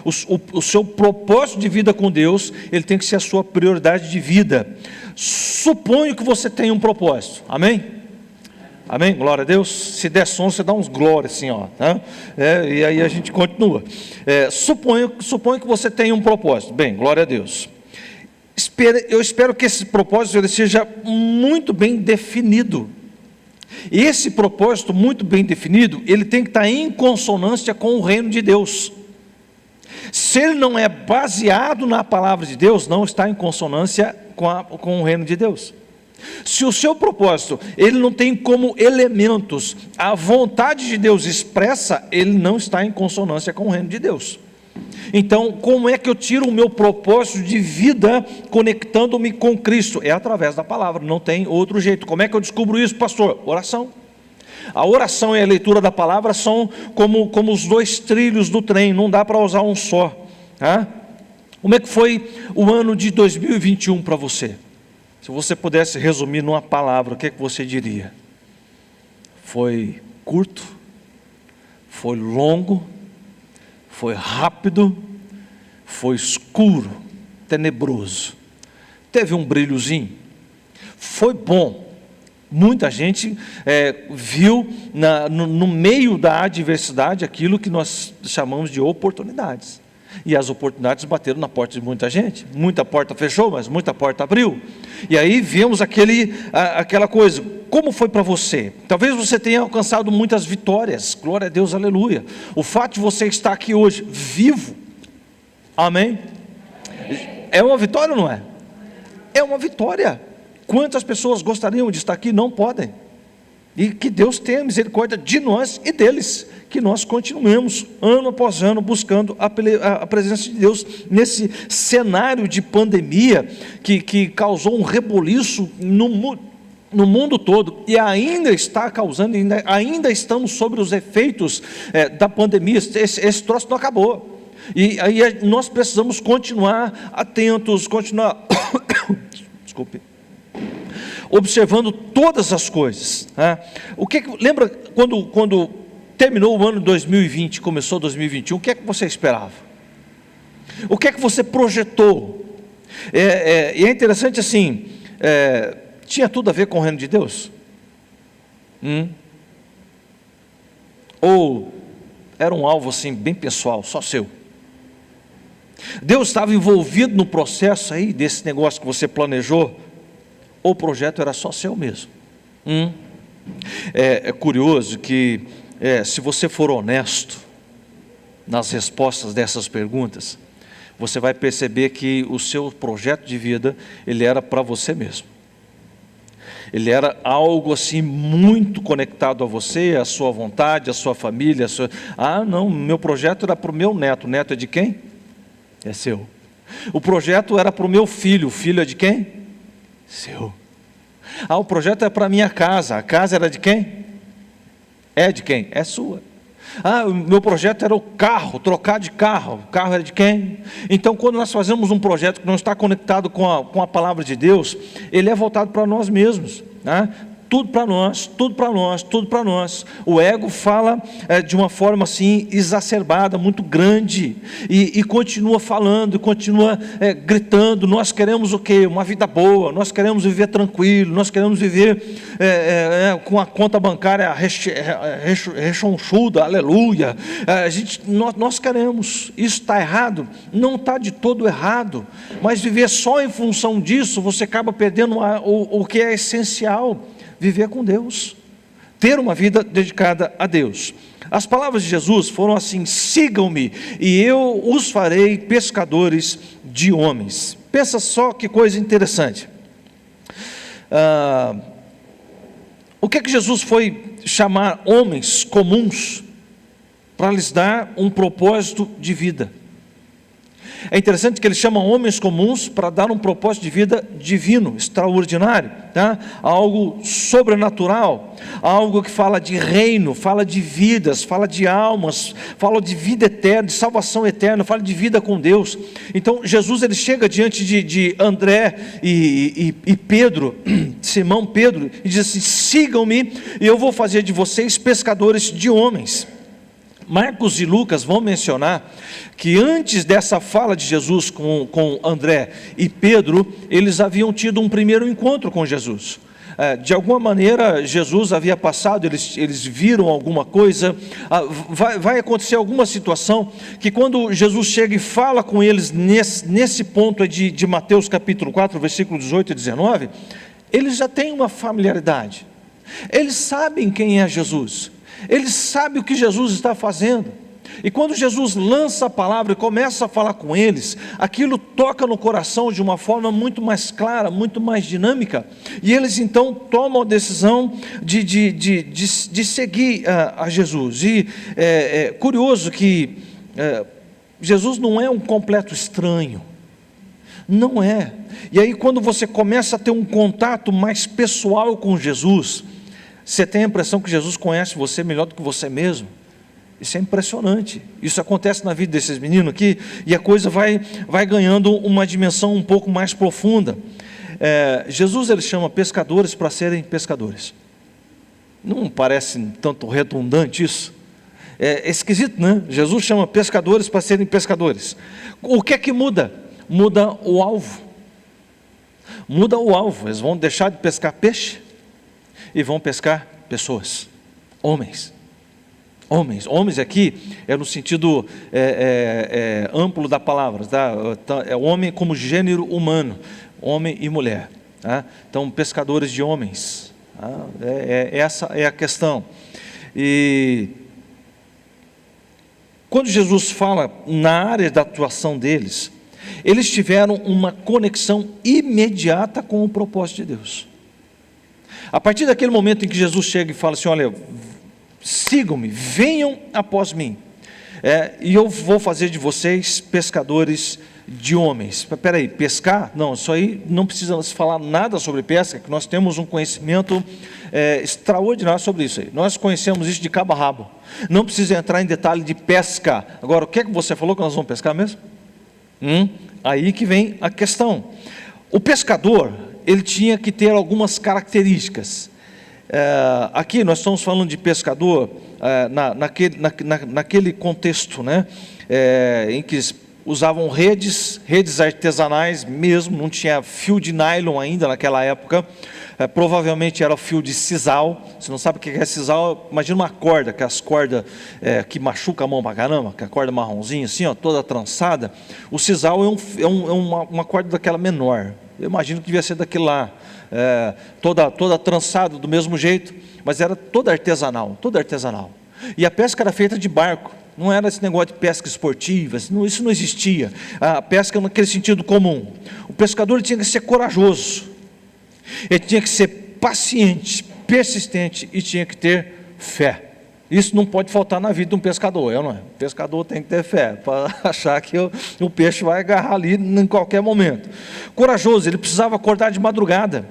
o seu propósito de vida com Deus? Ele tem que ser a sua prioridade de vida. Suponho que você tem um propósito. Amém? Amém? Glória a Deus. Se der som, você dá uns glórias assim, ó, tá? E aí a gente continua. Suponho que você tem um propósito. Bem, glória a Deus. Eu espero que esse propósito ele seja muito bem definido. E esse propósito muito bem definido, ele tem que estar em consonância com o reino de Deus. Se ele não é baseado na palavra de Deus, não está em consonância com o reino de Deus. Se o seu propósito, ele não tem como elementos a vontade de Deus expressa, ele não está em consonância com o reino de Deus. Então, como é que eu tiro o meu propósito de vida conectando-me com Cristo? É através da palavra, não tem outro jeito. Como é que eu descubro isso, pastor? Oração. A oração e a leitura da palavra são como os dois trilhos do trem, não dá para usar um só. Tá? Como é que foi o ano de 2021 para você? Se você pudesse resumir numa palavra, o que é que você diria? Foi curto? Foi longo? Foi rápido, foi escuro, tenebroso, teve um brilhozinho, foi bom. Muita gente viu no meio da adversidade aquilo que nós chamamos de oportunidades. E as oportunidades bateram na porta de muita gente. Muita porta fechou, mas muita porta abriu. E aí vemos aquela coisa. Como foi para você? Talvez você tenha alcançado muitas vitórias. Glória a Deus, aleluia. O fato de você estar aqui hoje, vivo. Amém? É uma vitória ou não é? É uma vitória. Quantas pessoas gostariam de estar aqui? Não podem. E que Deus tenha misericórdia de nós e deles, que nós continuemos ano após ano buscando a presença de Deus nesse cenário de pandemia que causou um reboliço no mundo todo e ainda está causando, ainda estamos sobre os efeitos da pandemia. Esse troço não acabou. E aí nós precisamos continuar atentos, desculpe, observando todas as coisas. Lembra quando terminou o ano de 2020, começou 2021, o que é que você esperava? O que é que você projetou? E é interessante assim, tinha tudo a ver com o reino de Deus? Ou era um alvo assim, bem pessoal, só seu? Deus estava envolvido no processo aí, desse negócio que você planejou? Ou o projeto era só seu mesmo? É curioso que, se você for honesto, nas respostas dessas perguntas, você vai perceber que o seu projeto de vida, ele era para você mesmo. Ele era algo assim muito conectado a você, a sua vontade, a sua família. Não, meu projeto era para o meu neto. O neto é de quem? É seu. O projeto era para o meu filho. O filho é de quem? Seu. O projeto é para a minha casa. A casa era de quem? É de quem? É sua. O meu projeto era o carro, trocar de carro. O carro era de quem? Então, quando nós fazemos um projeto que não está conectado com a palavra de Deus, ele é voltado para nós mesmos, né? Tudo para nós, tudo para nós, tudo para nós. O ego fala de uma forma assim exacerbada, muito grande, e continua falando, e continua gritando. Nós queremos o quê? Uma vida boa, nós queremos viver tranquilo, nós queremos viver com a conta bancária rechonchuda, aleluia. Nós queremos. Isso está errado? Não está de todo errado, mas viver só em função disso, você acaba perdendo o que é essencial. Viver com Deus, ter uma vida dedicada a Deus. As palavras de Jesus foram assim: sigam-me e eu os farei pescadores de homens. Pensa só que coisa interessante. O que é que Jesus foi chamar homens comuns para lhes dar um propósito de vida? É interessante que ele chama homens comuns para dar um propósito de vida divino, extraordinário, tá? Algo sobrenatural, algo que fala de reino, fala de vidas, fala de almas, fala de vida eterna, de salvação eterna, fala de vida com Deus. Então Jesus, ele chega diante de André e Pedro, Simão Pedro, e diz assim: sigam-me e eu vou fazer de vocês pescadores de homens. Marcos e Lucas vão mencionar que antes dessa fala de Jesus com André e Pedro, eles haviam tido um primeiro encontro com Jesus. De alguma maneira Jesus havia passado, eles viram alguma coisa. Vai acontecer alguma situação que quando Jesus chega e fala com eles nesse ponto de Mateus capítulo 4, versículo 18 e 19, eles já têm uma familiaridade, eles sabem quem é Jesus, eles sabem o que Jesus está fazendo. E quando Jesus lança a palavra e começa a falar com eles, aquilo toca no coração de uma forma muito mais clara, muito mais dinâmica, e eles então tomam a decisão de seguir a Jesus. E é curioso que Jesus não é um completo estranho, não é. E aí quando você começa a ter um contato mais pessoal com Jesus, você tem a impressão que Jesus conhece você melhor do que você mesmo. Isso é impressionante. Isso acontece na vida desses meninos aqui, e a coisa vai ganhando uma dimensão um pouco mais profunda. Jesus, ele chama pescadores para serem pescadores. Não parece tanto redundante isso? É esquisito, né? Jesus chama pescadores para serem pescadores. O que é que muda? Muda o alvo. Muda o alvo. Eles vão deixar de pescar peixe e vão pescar pessoas, homens. Homens aqui é no sentido amplo da palavra, tá? É homem como gênero humano, homem e mulher, tá? Então pescadores de homens, tá? Essa é a questão. E quando Jesus fala na área da atuação deles, eles tiveram uma conexão imediata com o propósito de Deus. A partir daquele momento em que Jesus chega e fala assim: olha, sigam-me, venham após mim, e eu vou fazer de vocês pescadores de homens. Espera aí, pescar? Não, isso aí não precisa se falar nada sobre pesca, que nós temos um conhecimento extraordinário sobre isso aí. Nós conhecemos isso de cabo a rabo. Não precisa entrar em detalhe de pesca. Agora, o que é que você falou que nós vamos pescar mesmo? Aí que vem a questão. O pescador, ele tinha que ter algumas características. Aqui nós estamos falando de pescador naquele contexto, né, em que usavam redes artesanais mesmo, não tinha fio de nylon ainda naquela época, provavelmente era fio de sisal. Você não sabe o que é sisal? Imagina uma corda, que as cordas que machuca a mão pra caramba, que a corda marronzinha assim, ó, toda trançada. O sisal é uma corda daquela menor. Eu imagino que devia ser daquele lá, toda trançada do mesmo jeito, mas era toda artesanal. E a pesca era feita de barco. Não era esse negócio de pesca esportiva, isso não existia. A pesca naquele sentido comum. O pescador ele tinha que ser corajoso, ele tinha que ser paciente, persistente e tinha que ter fé. Isso não pode faltar na vida de um pescador, não é? O pescador tem que ter fé, para achar que o peixe vai agarrar ali em qualquer momento. Corajoso, ele precisava acordar de madrugada,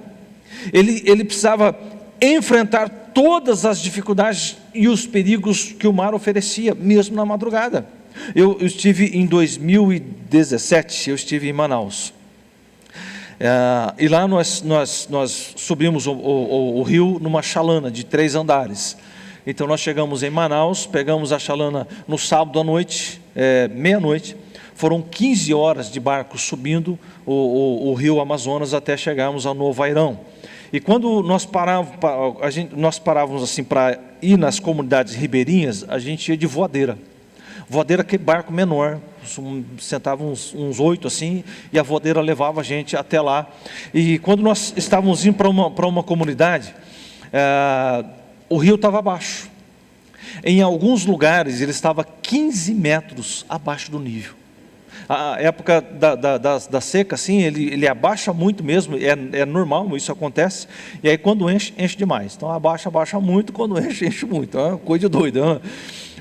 ele precisava enfrentar todas as dificuldades e os perigos que o mar oferecia, mesmo na madrugada. Eu estive em 2017, eu estive em Manaus, e lá nós subimos o rio numa chalana de 3 andares. Então nós chegamos em Manaus, pegamos a chalana no sábado à noite, meia-noite, foram 15 horas de barco subindo o rio Amazonas até chegarmos ao Novo Airão. E quando nós parávamos assim para ir nas comunidades ribeirinhas, a gente ia de voadeira. Voadeira que barco menor, sentava uns 8 assim, e a voadeira levava a gente até lá. E quando nós estávamos indo para uma comunidade, o rio estava abaixo. Em alguns lugares ele estava 15 metros abaixo do nível. A época da seca, assim, ele abaixa muito mesmo, é normal, isso acontece, e aí quando enche demais. Então abaixa muito, quando enche muito, é uma coisa doida.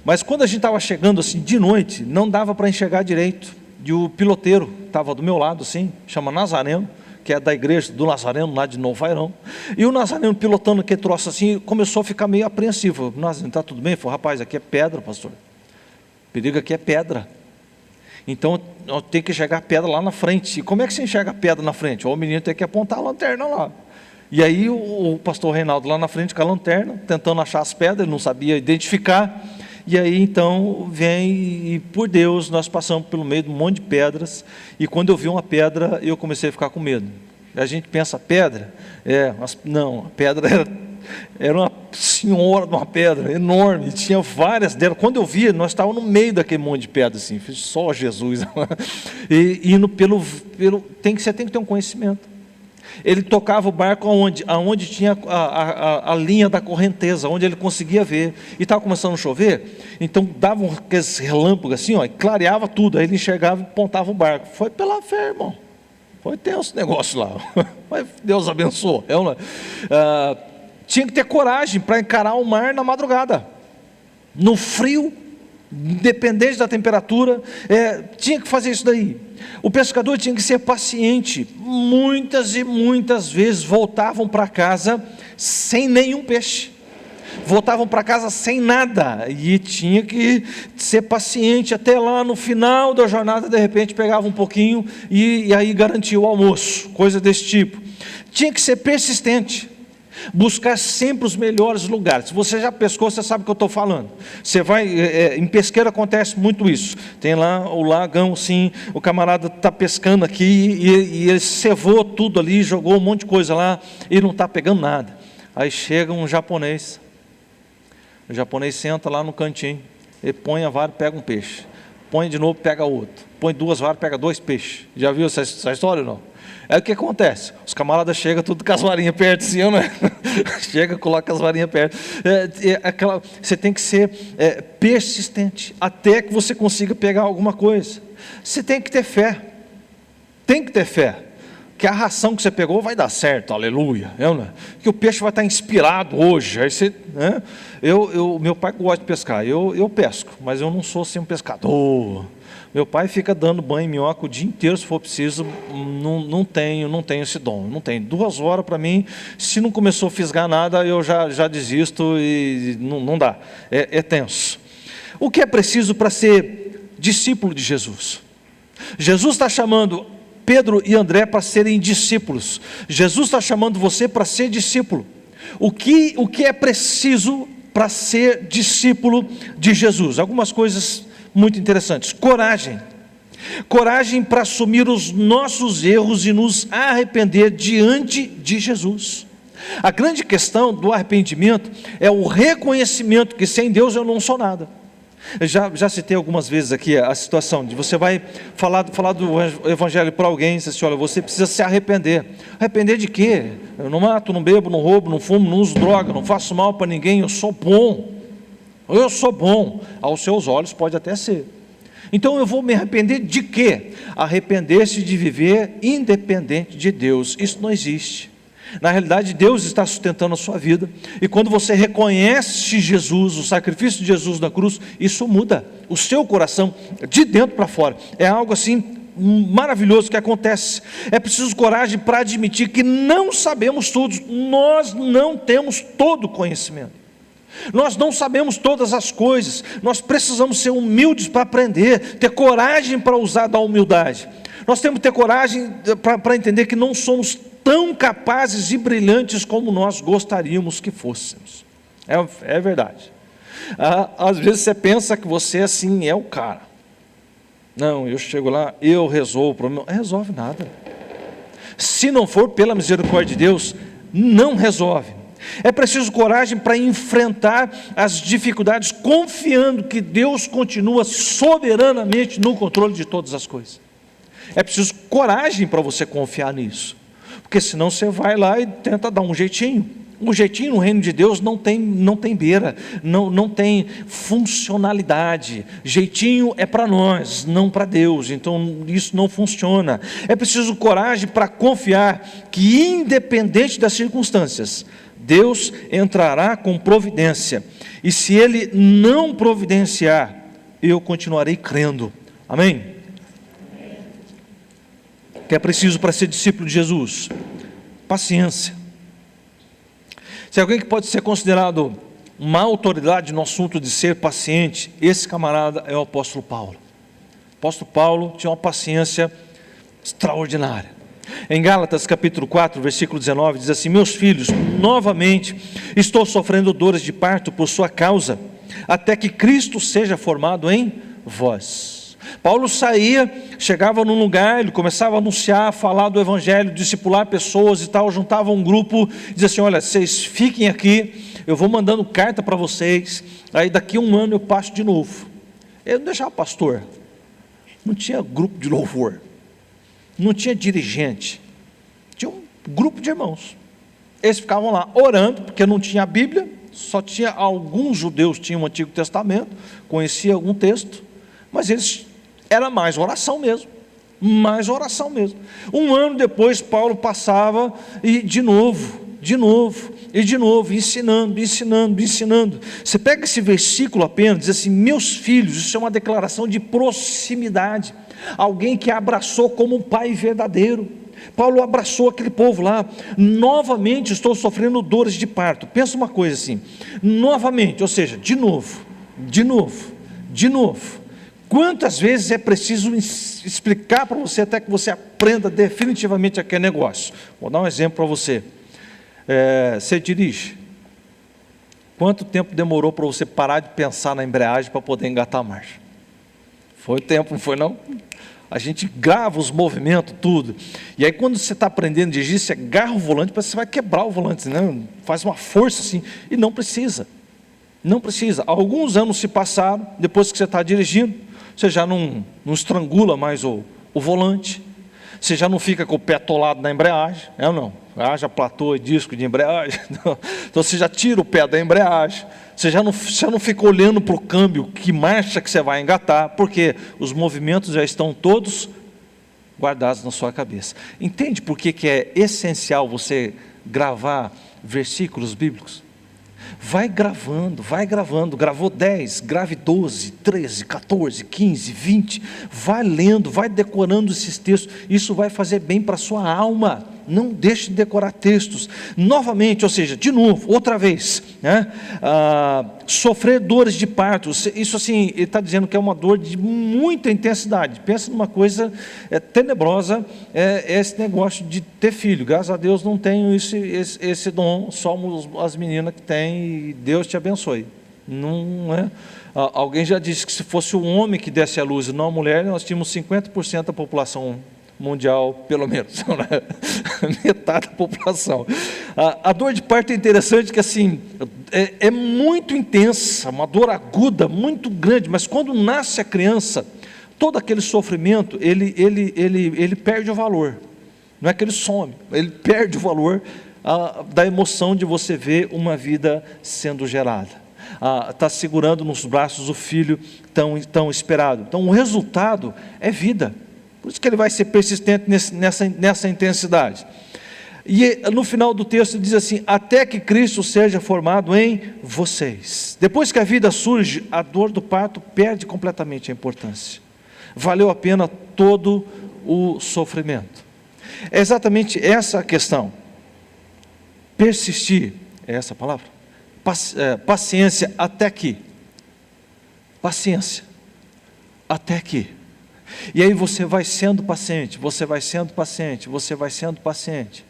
Mas quando a gente estava chegando assim de noite, não dava para enxergar direito, e o piloteiro estava do meu lado, assim, chama Nazareno, que é da igreja do Nazareno, lá de Novo Airão, e o Nazareno pilotando aquele troço assim, começou a ficar meio apreensivo. Nazareno, está tudo bem? Ele falou, rapaz, aqui é pedra, pastor, o perigo aqui é pedra. Então, eu tenho que enxergar a pedra lá na frente. E como é que você enxerga a pedra na frente? O menino tem que apontar a lanterna lá. E aí, o pastor Reinaldo lá na frente com a lanterna, tentando achar as pedras, ele não sabia identificar. E aí, então, vem e, por Deus, nós passamos pelo meio de um monte de pedras. E quando eu vi uma pedra, eu comecei a ficar com medo. A gente pensa, pedra? Não, a pedra era uma senhora de uma pedra enorme, tinha várias delas. Quando eu vi, nós estávamos no meio daquele monte de pedra assim, só Jesus. E indo você tem que ter um conhecimento. Ele tocava o barco aonde tinha a linha da correnteza, onde ele conseguia ver. E estava começando a chover, então dava aqueles relâmpagos assim, e clareava tudo. Aí ele enxergava e apontava o barco. Foi pela fé, irmão. Foi tenso o negócio lá. Mas Deus abençoou. Tinha que ter coragem para encarar o mar na madrugada, no frio, independente da temperatura, tinha que fazer isso daí. O pescador tinha que ser paciente. Muitas e muitas vezes voltavam para casa sem nenhum peixe, voltavam para casa sem nada, e tinha que ser paciente até lá no final da jornada. De repente pegava um pouquinho e aí garantia o almoço, coisa desse tipo. Tinha que ser persistente, buscar sempre os melhores lugares. Se você já pescou, você sabe o que eu estou falando. Você vai, em pesqueira acontece muito isso. Tem lá o lagão, sim, o camarada está pescando aqui, e ele cevou tudo ali, jogou um monte de coisa lá, e não está pegando nada. Aí chega um japonês, o japonês senta lá no cantinho, ele põe a vara e pega um peixe, põe de novo, pega outro, põe 2 varas, pega 2 peixes. Já viu essa história ou não? Aí o que acontece? Os camaradas chegam tudo com as varinhas perto, assim, não é? Chega, coloca as varinhas perto. Você tem que ser persistente, até que você consiga pegar alguma coisa. Você tem que ter fé. Tem que ter fé. Que a ração que você pegou vai dar certo, aleluia. Que o peixe vai estar inspirado hoje. Aí você, meu pai gosta de pescar, eu pesco, mas eu não sou assim um pescador. Meu pai fica dando banho em minhoca o dia inteiro, se for preciso. Não tenho esse dom, não tenho. 2 horas para mim, se não começou a fisgar nada, eu já desisto, e não dá, é tenso. O que é preciso para ser discípulo de Jesus? Jesus está chamando Pedro e André para serem discípulos. Jesus está chamando você para ser discípulo. O que é preciso para ser discípulo de Jesus? Algumas coisas muito interessantes. Coragem para assumir os nossos erros e nos arrepender diante de Jesus. A grande questão do arrependimento é o reconhecimento que sem Deus eu não sou nada. Eu já citei algumas vezes aqui a situação de você vai falar do evangelho para alguém, você diz, olha, você precisa se arrepender. Arrepender de quê? Eu não mato, não bebo, não roubo, não fumo, não uso droga, não faço mal para ninguém, eu sou bom. Eu sou bom, aos seus olhos pode até ser. Então eu vou me arrepender de quê? Arrepender-se de viver independente de Deus. Isso não existe. Na realidade, Deus está sustentando a sua vida, e quando você reconhece Jesus, o sacrifício de Jesus na cruz, isso muda o seu coração de dentro para fora. É algo assim maravilhoso que acontece. É preciso coragem para admitir que não sabemos tudo. Nós não temos todo o conhecimento, nós não sabemos todas as coisas. Nós precisamos ser humildes para aprender, ter coragem para usar da humildade. Nós temos que ter coragem para entender que não somos tão capazes e brilhantes como nós gostaríamos que fôssemos. É verdade. Às vezes você pensa que você assim é o cara. Não, eu chego lá, eu resolvo o problema. Não resolve nada. Se não for pela misericórdia de Deus, não resolve. É preciso coragem para enfrentar as dificuldades, confiando que Deus continua soberanamente no controle de todas as coisas. É preciso coragem para você confiar nisso, porque senão você vai lá e tenta dar um jeitinho. Um jeitinho no reino de Deus não tem beira, não tem funcionalidade. Jeitinho é para nós, não para Deus. Então isso não funciona. É preciso coragem para confiar que, independente das circunstâncias, Deus entrará com providência, e se Ele não providenciar, eu continuarei crendo. Amém? O que é preciso para ser discípulo de Jesus? Paciência. Se alguém que pode ser considerado uma autoridade no assunto de ser paciente, esse camarada é o apóstolo Paulo. O apóstolo Paulo tinha uma paciência extraordinária. Em Gálatas capítulo 4, versículo 19, diz assim: meus filhos, novamente estou sofrendo dores de parto por sua causa, até que Cristo seja formado em vós. Paulo saía, chegava num lugar, ele começava a anunciar, falar do evangelho, discipular pessoas e tal, juntava um grupo, dizia assim: olha, vocês fiquem aqui, eu vou mandando carta para vocês, aí daqui um ano eu passo de novo. Ele não deixava pastor, não tinha grupo de louvor, não tinha dirigente, tinha um grupo de irmãos. Eles ficavam lá orando, porque não tinha a Bíblia, só tinha alguns judeus, tinham o Antigo Testamento, conhecia algum texto, mas eles, era mais oração mesmo, mais oração mesmo. Um ano depois Paulo passava e de novo, ensinando. Você pega esse versículo apenas, diz assim: meus filhos, isso é uma declaração de proximidade, alguém que abraçou como um pai verdadeiro. Paulo abraçou aquele povo lá. Novamente estou sofrendo dores de parto. Pensa uma coisa assim, novamente, ou seja, de novo. Quantas vezes é preciso explicar para você até que você aprenda definitivamente aquele negócio? Vou dar um exemplo para você. Você dirige. Quanto tempo demorou para você parar de pensar na embreagem para poder engatar a marcha? Foi tempo, não foi não? A gente grava os movimentos, tudo. E aí quando você está aprendendo a dirigir, você agarra o volante, parece que você vai quebrar o volante, né? Faz uma força assim, e não precisa. Não precisa. Alguns anos se passaram, depois que você está dirigindo, você já não estrangula mais o volante, você já não fica com o pé atolado na embreagem, ou não? Haja platô e disco de embreagem, então você já tira o pé da embreagem, você já não fica olhando para o câmbio, que marcha que você vai engatar, porque os movimentos já estão todos guardados na sua cabeça. Entende por que é essencial você gravar versículos bíblicos? Vai gravando, gravou 10, grave 12, 13, 14, 15, 20, vai lendo, vai decorando esses textos, isso vai fazer bem para a sua alma. Não deixe de decorar textos, novamente, ou seja, de novo, outra vez, né? Sofrer dores de parto, isso assim, ele está dizendo que é uma dor de muita intensidade. Pensa numa coisa tenebrosa, esse negócio de ter filho. Graças a Deus não tenho esse dom, somos as meninas que têm, e Deus te abençoe. Não é? Alguém já disse que se fosse um homem que desse a luz e não a mulher, nós tínhamos 50% da população mundial, pelo menos, né? Metade da população. A dor de parto é interessante, que assim, é muito intensa, uma dor aguda, muito grande, mas quando nasce a criança, todo aquele sofrimento, ele perde o valor, não é que ele some, ele perde o valor da emoção de você ver uma vida sendo gerada. está segurando nos braços o filho tão esperado. Então o resultado é vida. Por isso que ele vai ser persistente nessa intensidade. E no final do texto diz assim: até que Cristo seja formado em vocês. Depois que a vida surge, a dor do parto perde completamente a importância. Valeu a pena todo o sofrimento. É exatamente essa a questão. Persistir, é essa a palavra? Paciência até que. Paciência até que. E aí você vai sendo paciente, você vai sendo paciente, você vai sendo paciente.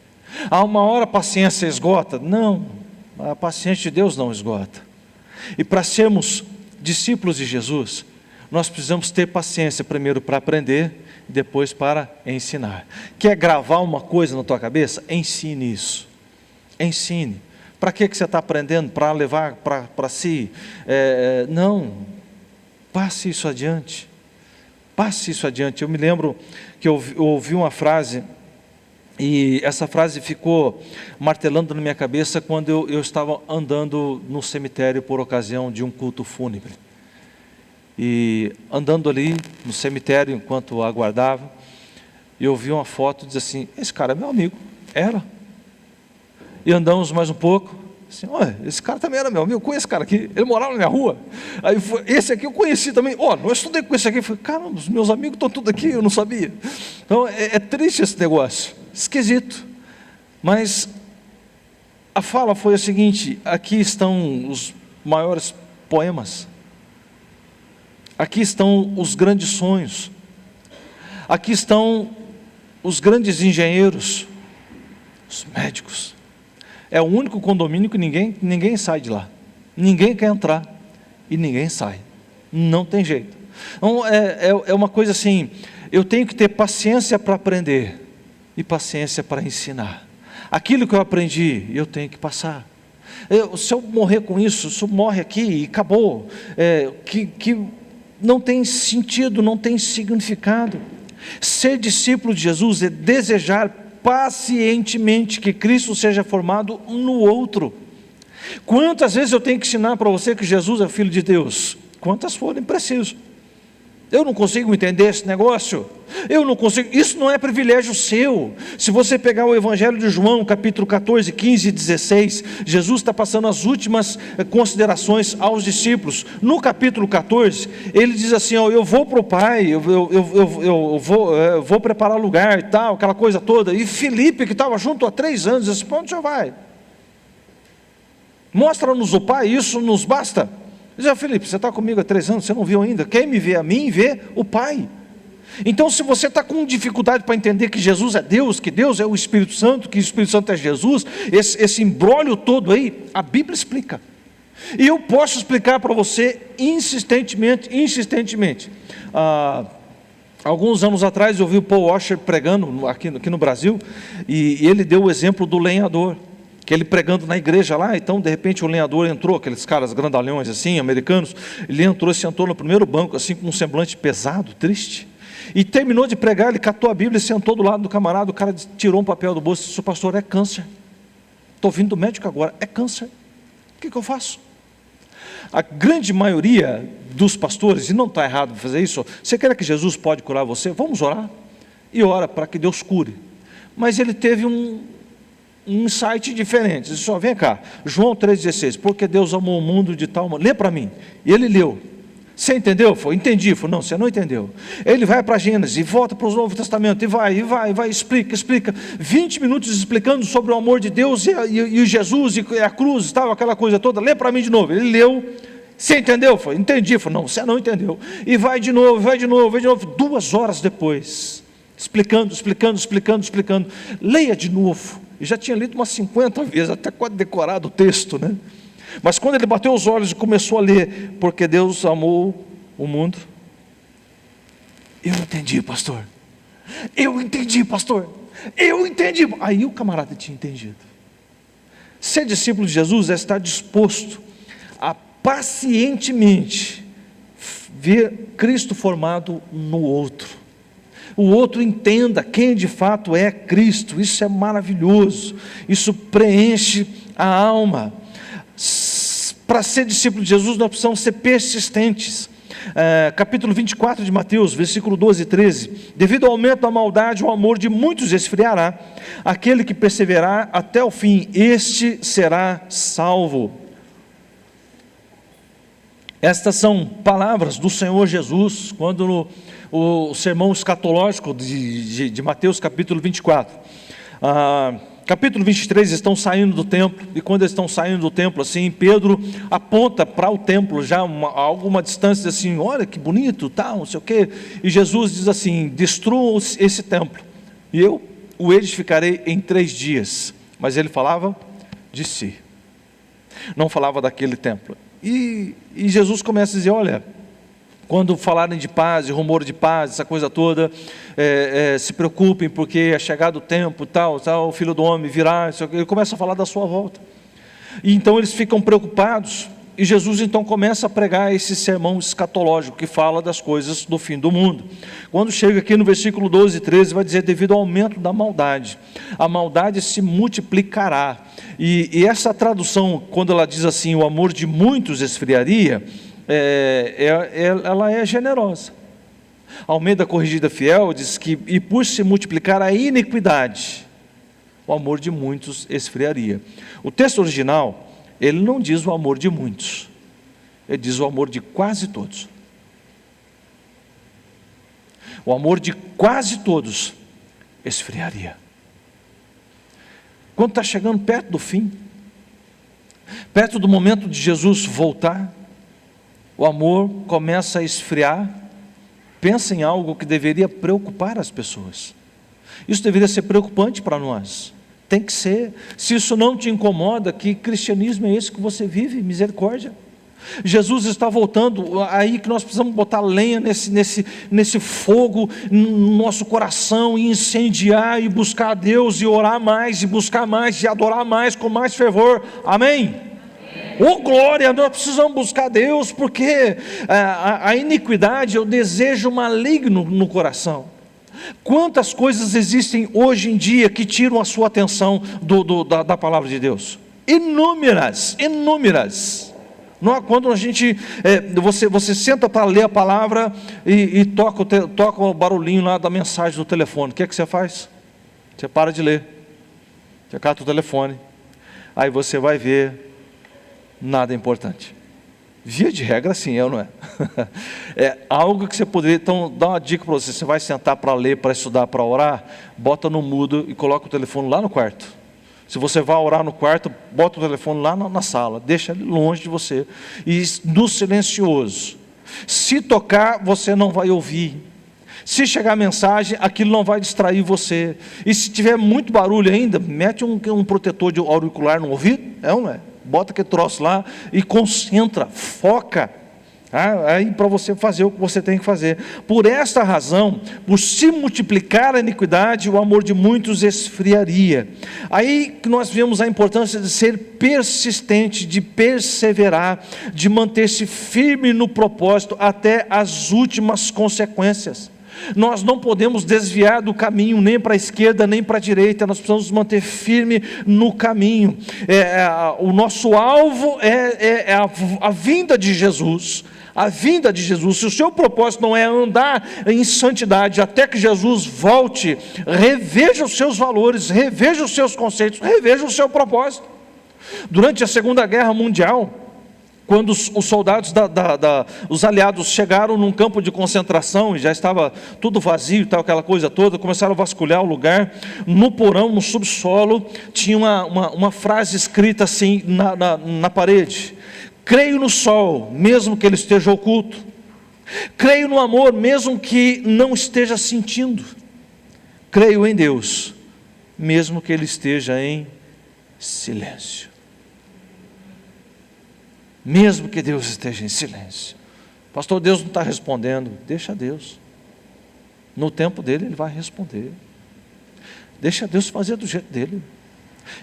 Há uma hora a paciência esgota? Não, a paciência de Deus não esgota. E para sermos discípulos de Jesus, nós precisamos ter paciência primeiro para aprender e depois para ensinar. Quer gravar uma coisa na tua cabeça? Ensine isso. Ensine. Para que você está aprendendo? Para levar para si? Não. Passe isso adiante. Passe isso adiante. Eu me lembro que eu ouvi uma frase, e essa frase ficou martelando na minha cabeça quando eu estava andando no cemitério por ocasião de um culto fúnebre. E andando ali no cemitério enquanto aguardava, eu vi uma foto e disse assim: esse cara é meu amigo. Era. E andamos mais um pouco, assim: olha, esse cara também era meu amigo, eu conheço esse cara aqui, ele morava na minha rua. Aí esse aqui eu conheci também, eu estudei com esse aqui. Eu falei: caramba, os meus amigos estão tudo aqui, eu não sabia. Então é triste esse negócio, esquisito. Mas a fala foi a seguinte: aqui estão os maiores poemas, aqui estão os grandes sonhos, aqui estão os grandes engenheiros, os médicos. É o único condomínio que ninguém sai de lá. Ninguém quer entrar e ninguém sai. Não tem jeito. Então, é uma coisa assim: eu tenho que ter paciência para aprender e paciência para ensinar. Aquilo que eu aprendi, eu tenho que passar. Se eu morrer com isso, se eu morre aqui e acabou, que não tem sentido, não tem significado. Ser discípulo de Jesus é desejar pacientemente que Cristo seja formado no outro. Quantas vezes eu tenho que ensinar para você que Jesus é Filho de Deus? Quantas forem preciso. Eu não consigo entender esse negócio. Eu não consigo. Isso não é privilégio seu. Se você pegar o Evangelho de João, capítulo 14, 15 e 16, Jesus está passando as últimas considerações aos discípulos. No capítulo 14, ele diz assim: eu vou para o Pai, eu vou preparar lugar e tal, aquela coisa toda. E Filipe, que estava junto há 3 anos, disse: para onde o senhor vai? Mostra-nos o Pai, isso nos basta. Diz: Filipe, você está comigo há 3 anos, você não viu ainda? Quem me vê a mim, vê o Pai. Então, se você está com dificuldade para entender que Jesus é Deus, que Deus é o Espírito Santo, que o Espírito Santo é Jesus, esse imbróglio todo aí, a Bíblia explica. E eu posso explicar para você insistentemente. Alguns anos atrás eu vi o Paul Washer pregando aqui no Brasil, e ele deu o exemplo do lenhador, que ele pregando na igreja lá. Então de repente o lenhador entrou, aqueles caras grandalhões assim, americanos, ele entrou e sentou no primeiro banco assim, com um semblante pesado, triste, e terminou de pregar, ele catou a Bíblia e sentou do lado do camarada. O cara tirou um papel do bolso e disse: pastor, é câncer, estou vindo do médico agora, é câncer, o que eu faço? A grande maioria dos pastores, e não está errado fazer isso: você quer que Jesus pode curar você? Vamos orar. E ora para que Deus cure. Mas ele teve um insight diferente. Ele disse: vem cá, João 3,16, porque Deus amou o mundo de tal maneira. Lê para mim. E ele leu. Você entendeu? Entendi. Não, você não entendeu. Ele vai para Gênesis e volta para o Novo Testamento, e vai, explica 20 minutos explicando sobre o amor de Deus e Jesus e a cruz e tal, aquela coisa toda. Lê para mim de novo. Ele leu. Você entendeu? Entendi. Não, você não entendeu. E vai de novo. 2 horas depois, explicando. Leia de novo. E já tinha lido umas 50 vezes, até quase decorado o texto, né? Mas quando ele bateu os olhos e começou a ler, porque Deus amou o mundo, eu entendi, pastor. Aí o camarada tinha entendido. Ser discípulo de Jesus é estar disposto a pacientemente ver Cristo formado no outro. O outro entenda quem de fato é Cristo. Isso é maravilhoso. Isso preenche a alma. Para ser discípulo de Jesus, nós precisamos ser persistentes. Capítulo 24 de Mateus, versículo 12 e 13: devido ao aumento da maldade, o amor de muitos esfriará. Aquele que perseverar até o fim, este será salvo. Estas são palavras do Senhor Jesus, quando o sermão escatológico de Mateus capítulo 24. Capítulo 23, estão saindo do templo, e quando eles estão saindo do templo, assim, Pedro aponta para o templo, já a alguma distância, assim, olha que bonito, tal, não sei o quê, e Jesus diz assim: destruam esse templo, e eu o edificarei em 3 dias, mas ele falava de si, não falava daquele templo, e Jesus começa a dizer: olha, quando falarem de paz, e rumor de paz, essa coisa toda, se preocupem, porque é chegado o tempo, tal, o Filho do Homem virá. Ele começa a falar da sua volta. E então eles ficam preocupados, e Jesus então começa a pregar esse sermão escatológico, que fala das coisas do fim do mundo. Quando chega aqui no versículo 12 e 13, vai dizer: devido ao aumento da maldade, a maldade se multiplicará. E essa tradução, quando ela diz assim, o amor de muitos esfriaria, ela é generosa. Almeida Corrigida Fiel diz que, e por se multiplicar a iniquidade, o amor de muitos esfriaria. O texto original, ele não diz o amor de muitos, ele diz o amor de quase todos. O amor de quase todos esfriaria. Quando está chegando perto do fim, perto do momento de Jesus voltar, o amor começa a esfriar. Pensa em algo que deveria preocupar as pessoas. Isso deveria ser preocupante para nós. Tem que ser. Se isso não te incomoda, que cristianismo é esse que você vive? Misericórdia. Jesus está voltando, aí que nós precisamos botar lenha nesse fogo no nosso coração, e incendiar, e buscar a Deus, e orar mais, e buscar mais, e adorar mais, com mais fervor. Amém? Oh glória, nós precisamos buscar Deus, porque a iniquidade é o desejo maligno no coração. Quantas coisas existem hoje em dia que tiram a sua atenção da palavra de Deus? Inúmeras. Quando a gente, você senta para ler a palavra e toca o barulhinho lá da mensagem do telefone, o que é que você faz? Você para de ler, você cata o telefone, aí você vai ver nada importante. Via de regra, sim, não é? É algo que você poderia. Então, dar uma dica para você: você vai sentar para ler, para estudar, para orar, bota no mudo e coloca o telefone lá no quarto. Se você vai orar no quarto, bota o telefone lá na sala, deixa ele longe de você, e no silencioso. Se tocar, você não vai ouvir. Se chegar mensagem, aquilo não vai distrair você. E se tiver muito barulho ainda, mete um protetor de auricular no ouvido, não é? Bota aquele troço lá e concentra, foca, aí para você fazer o que você tem que fazer. Por esta razão, por se multiplicar a iniquidade, o amor de muitos esfriaria. Aí que nós vemos a importância de ser persistente, de perseverar, de manter-se firme no propósito até as últimas consequências. Nós não podemos desviar do caminho, nem para a esquerda, nem para a direita. Nós precisamos nos manter firme no caminho. O nosso alvo é a vinda de Jesus. A vinda de Jesus. Se o seu propósito não é andar em santidade até que Jesus volte, reveja os seus valores, reveja os seus conceitos, reveja o seu propósito. Durante a Segunda Guerra Mundial, quando os soldados os aliados chegaram num campo de concentração e já estava tudo vazio, tal, aquela coisa toda, começaram a vasculhar o lugar. No porão, no subsolo, tinha uma frase escrita assim na parede: creio no sol, mesmo que ele esteja oculto. Creio no amor, mesmo que não esteja sentindo. Creio em Deus, mesmo que ele esteja em silêncio. Mesmo que Deus esteja em silêncio. Pastor, Deus não está respondendo. Deixa Deus. No tempo dele, Ele vai responder. Deixa Deus fazer do jeito dele.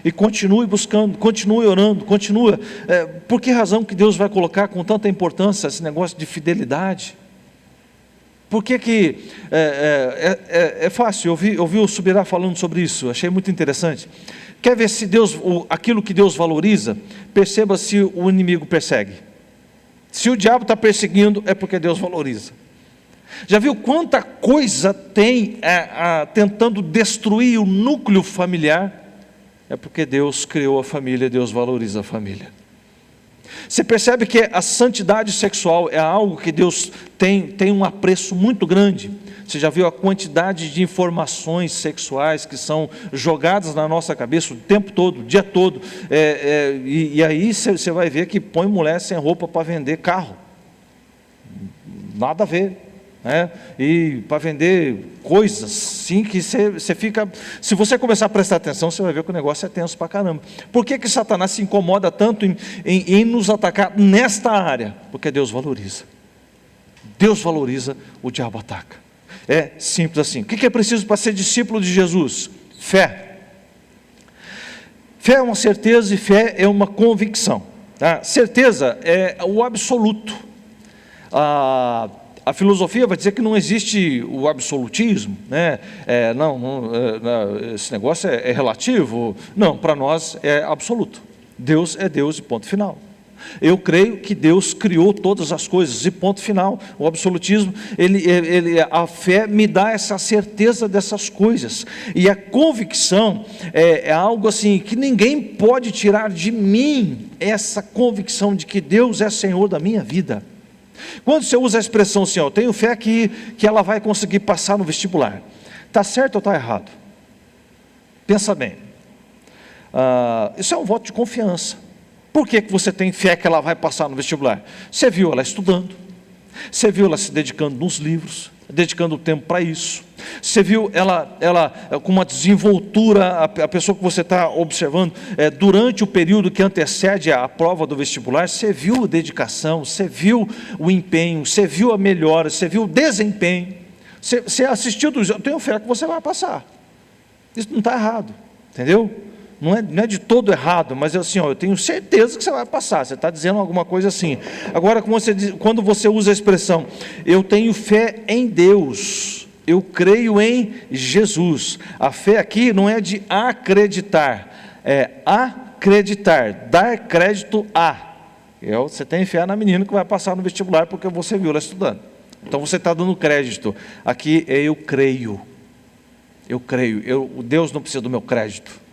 E continue buscando, continue orando, continua. Por que razão que Deus vai colocar com tanta importância esse negócio de fidelidade? Por que é fácil? Eu ouvi o Subirá falando sobre isso, achei muito interessante. Quer ver se Deus, aquilo que Deus valoriza? Perceba se o inimigo persegue. Se o diabo está perseguindo, é porque Deus valoriza. Já viu quanta coisa tem tentando destruir o núcleo familiar? É porque Deus criou a família, Deus valoriza a família. Você percebe que a santidade sexual é algo que Deus tem um apreço muito grande. Você já viu a quantidade de informações sexuais que são jogadas na nossa cabeça o tempo todo, o dia todo. E aí você vai ver que põe mulher sem roupa para vender carro. Nada a ver. E para vender coisas, sim, que você fica... Se você começar a prestar atenção, você vai ver que o negócio é tenso para caramba. Por que Satanás se incomoda tanto em nos atacar nesta área? Porque Deus valoriza. Deus valoriza, o diabo ataca. É simples assim. O que é preciso para ser discípulo de Jesus? Fé. Fé é uma certeza e fé é uma convicção. Tá? Certeza é o absoluto. A filosofia vai dizer que não existe o absolutismo, né? Esse negócio é relativo. Não, para nós é absoluto. Deus é Deus e ponto final. Eu creio que Deus criou todas as coisas e ponto final. O absolutismo, a fé me dá essa certeza dessas coisas. E a convicção é algo assim que ninguém pode tirar de mim, essa convicção de que Deus é Senhor da minha vida. Quando você usa a expressão assim, eu tenho fé que ela vai conseguir passar no vestibular, está certo ou está errado? Pensa bem. Isso é um voto de confiança. Por que você tem fé que ela vai passar no vestibular? Você viu ela estudando, você viu ela se dedicando nos livros, dedicando tempo para isso. Você viu ela com uma desenvoltura, a pessoa que você está observando, durante o período que antecede a prova do vestibular, você viu a dedicação, você viu o empenho, você viu a melhora, você viu o desempenho, você assistiu tudo isso. Eu tenho fé que você vai passar. Isso não está errado, entendeu? Não é de todo errado, mas assim, eu tenho certeza que você vai passar. Você está dizendo alguma coisa assim. Agora, quando você usa a expressão, eu tenho fé em Deus, eu creio em Jesus. A fé aqui não é de acreditar, é acreditar, dar crédito a. Você tem fé na menina que vai passar no vestibular porque você viu ela estudando. Então você está dando crédito. Aqui é eu creio. Eu creio. Deus não precisa do meu crédito.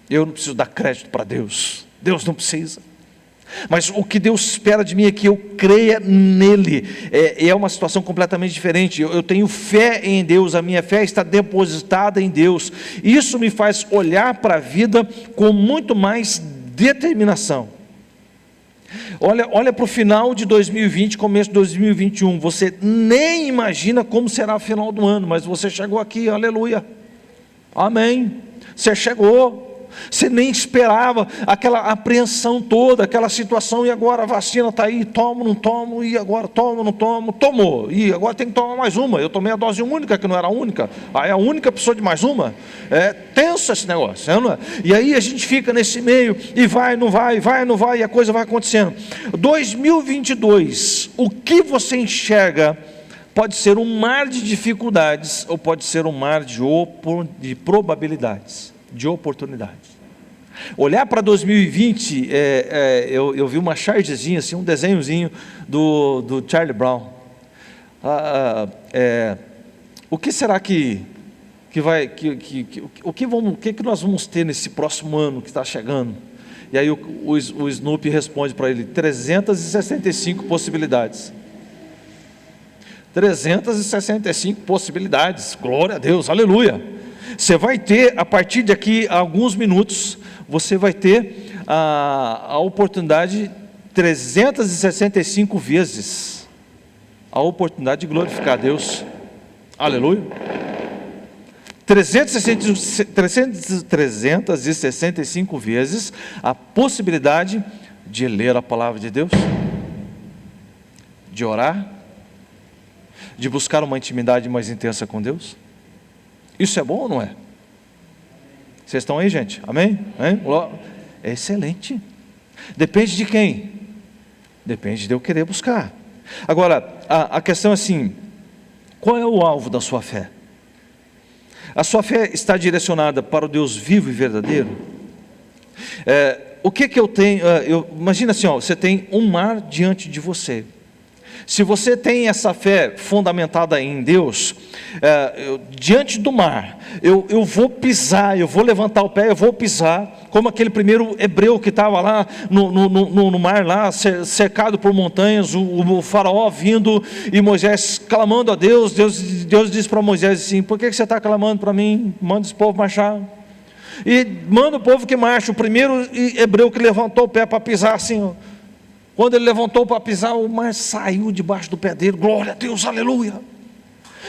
Eu não preciso dar crédito para Deus. Deus não precisa. Mas o que Deus espera de mim é que eu creia nele. É uma situação completamente diferente. Eu tenho fé em Deus. A minha fé está depositada em Deus. Isso me faz olhar para a vida com muito mais determinação. Olha para o final de 2020, começo de 2021. Você nem imagina como será o final do ano, mas você chegou aqui, aleluia. Amém. Você chegou. Você nem esperava aquela apreensão toda, aquela situação, e agora a vacina está aí, tomo, não tomo, e agora tomo, não tomo, tomou, e agora tem que tomar mais uma. Eu tomei a dose única, que não era a única, aí a única precisou de mais uma. Tenso esse negócio, não é? E aí a gente fica nesse meio, e vai, não vai, e a coisa vai acontecendo. 2022, o que você enxerga pode ser um mar de dificuldades, ou pode ser um mar de probabilidades, de oportunidades. Olhar para 2020, eu vi uma chargezinha, assim, um desenhozinho do Charlie Brown. O que será que nós vamos ter nesse próximo ano que está chegando? E aí o Snoopy responde para ele: 365 possibilidades. 365 possibilidades, glória a Deus, aleluia. Você vai ter, a partir daqui a alguns minutos, você vai ter a oportunidade 365 vezes, a oportunidade de glorificar a Deus, aleluia. 365 vezes a possibilidade de ler a palavra de Deus, de orar, de buscar uma intimidade mais intensa com Deus. Isso é bom ou não é? Vocês estão aí, gente? Amém? É excelente. Depende de quem? Depende de eu querer buscar. Agora, a questão é assim: qual é o alvo da sua fé? A sua fé está direcionada para o Deus vivo e verdadeiro? O que eu tenho? Imagina assim, você tem um mar diante de você. Se você tem essa fé fundamentada em Deus, diante do mar, eu vou pisar, eu vou levantar o pé, eu vou pisar, como aquele primeiro hebreu que estava lá no mar, lá, cercado por montanhas, o faraó vindo e Moisés clamando a Deus. Deus disse para Moisés assim: por que você está clamando para mim? Manda esse povo marchar. E manda o povo que marche. O primeiro hebreu que levantou o pé para pisar assim, quando ele levantou para pisar, o mar saiu debaixo do pé dele. Glória a Deus, aleluia.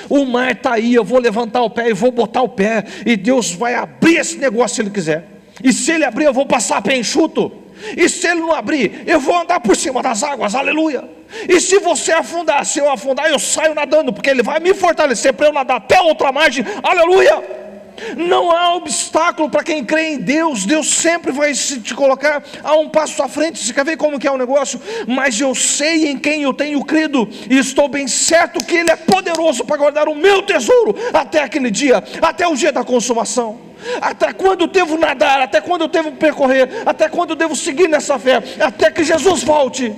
O mar está aí, eu vou levantar o pé e vou botar o pé, e Deus vai abrir esse negócio se Ele quiser. E se Ele abrir, eu vou passar pé enxuto. E se Ele não abrir, eu vou andar por cima das águas, aleluia. E se você afundar, se eu afundar, eu saio nadando, porque Ele vai me fortalecer para eu nadar até a outra margem, aleluia. Não há obstáculo para quem crê em Deus. Deus sempre vai te colocar a um passo à frente. Você quer ver como que é o negócio? Mas eu sei em quem eu tenho crido, e estou bem certo que Ele é poderoso para guardar o meu tesouro até aquele dia, até o dia da consumação. Até quando eu devo nadar, até quando eu devo percorrer, até quando eu devo seguir nessa fé, até que Jesus volte.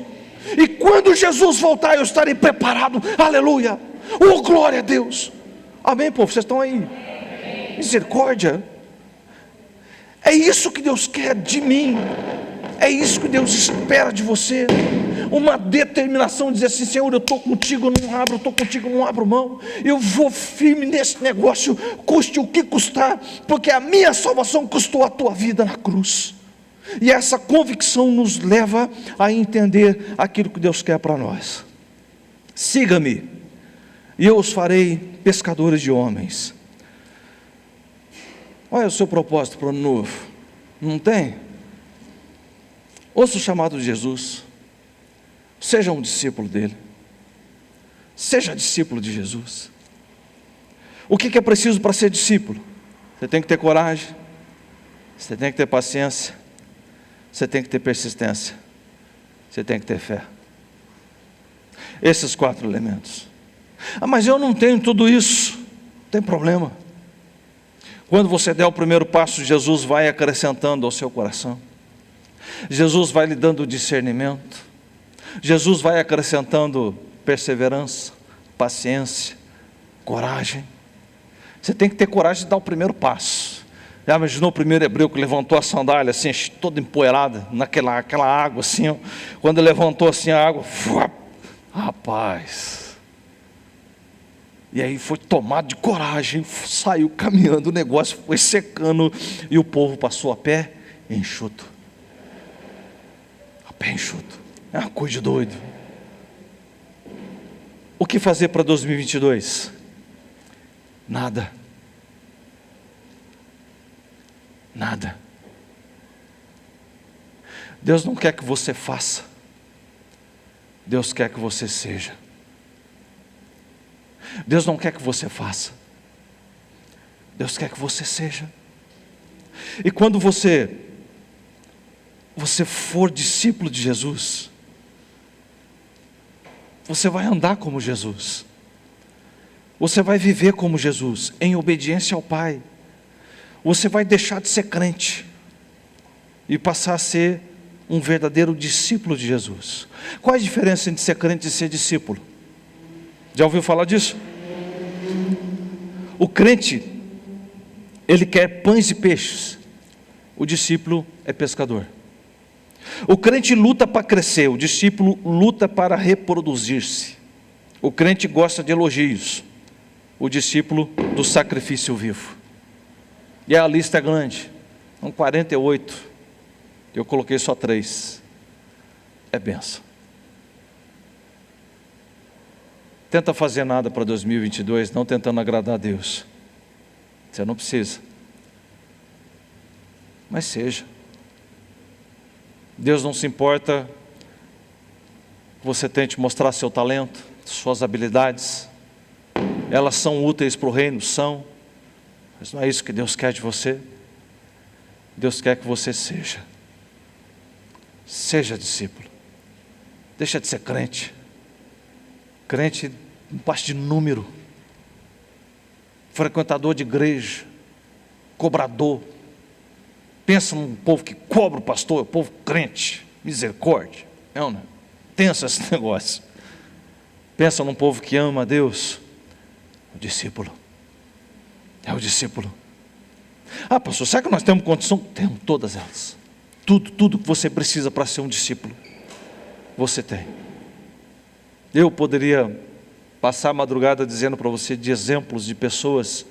E quando Jesus voltar, eu estarei preparado, aleluia. Oh, glória a Deus. Amém, povo, vocês estão aí? Misericórdia. É isso que Deus quer de mim, é isso que Deus espera de você. Uma determinação, dizer assim: Senhor, eu estou contigo, eu não abro, eu estou contigo, eu não abro mão, eu vou firme nesse negócio, custe o que custar, porque a minha salvação custou a tua vida na cruz. E essa convicção nos leva a entender aquilo que Deus quer para nós. Siga-me, e eu os farei pescadores de homens. Olha o seu propósito para o ano novo. Não tem? Ouça o chamado de Jesus. Seja um discípulo dele. Seja discípulo de Jesus. O que é preciso para ser discípulo? Você tem que ter coragem, você tem que ter paciência, você tem que ter persistência, você tem que ter fé. Esses 4 elementos. Mas eu não tenho tudo isso. Não tem problema. Quando você der o primeiro passo, Jesus vai acrescentando ao seu coração. Jesus vai lhe dando discernimento. Jesus vai acrescentando perseverança, paciência, coragem. Você tem que ter coragem de dar o primeiro passo. Já imaginou o primeiro hebreu que levantou a sandália assim, toda empoeirada, naquela água assim, ó. Quando ele levantou assim a água, rapaz... E aí foi tomado de coragem, saiu caminhando, o negócio foi secando, e o povo passou a pé enxuto. A pé enxuto. É uma coisa de doido. O que fazer para 2022? Nada. Nada. Deus não quer que você faça. Deus quer que você seja. Deus não quer que você faça. Deus quer que você seja. E quando você for discípulo de Jesus, você vai andar como Jesus. Você vai viver como Jesus, em obediência ao Pai. Você vai deixar de ser crente e passar a ser um verdadeiro discípulo de Jesus. Qual é a diferença entre ser crente e ser discípulo? Já ouviu falar disso? O crente, ele quer pães e peixes. O discípulo é pescador. O crente luta para crescer, o discípulo luta para reproduzir-se. O crente gosta de elogios, o discípulo do sacrifício vivo. E a lista é grande, são 48, eu coloquei só 3. É benção. Tenta fazer nada para 2022, não tentando agradar a Deus. Você não precisa. Mas seja. Deus não se importa que você tente mostrar seu talento, suas habilidades. Elas são úteis para o reino, são. Mas não é isso que Deus quer de você. Deus quer que você seja. Seja discípulo. Deixa de ser crente. Crente não parte de número. frequentador de igreja, cobrador. Pensa num povo que cobra o pastor, o povo crente, misericórdia. Não, não. Tensa esse negócio. Pensa num povo que ama a Deus. O discípulo. É o discípulo. Ah, pastor, será que nós temos condição? Temos todas elas. Tudo que você precisa para ser um discípulo, você tem. Eu poderia passar a madrugada dizendo para você de exemplos de pessoas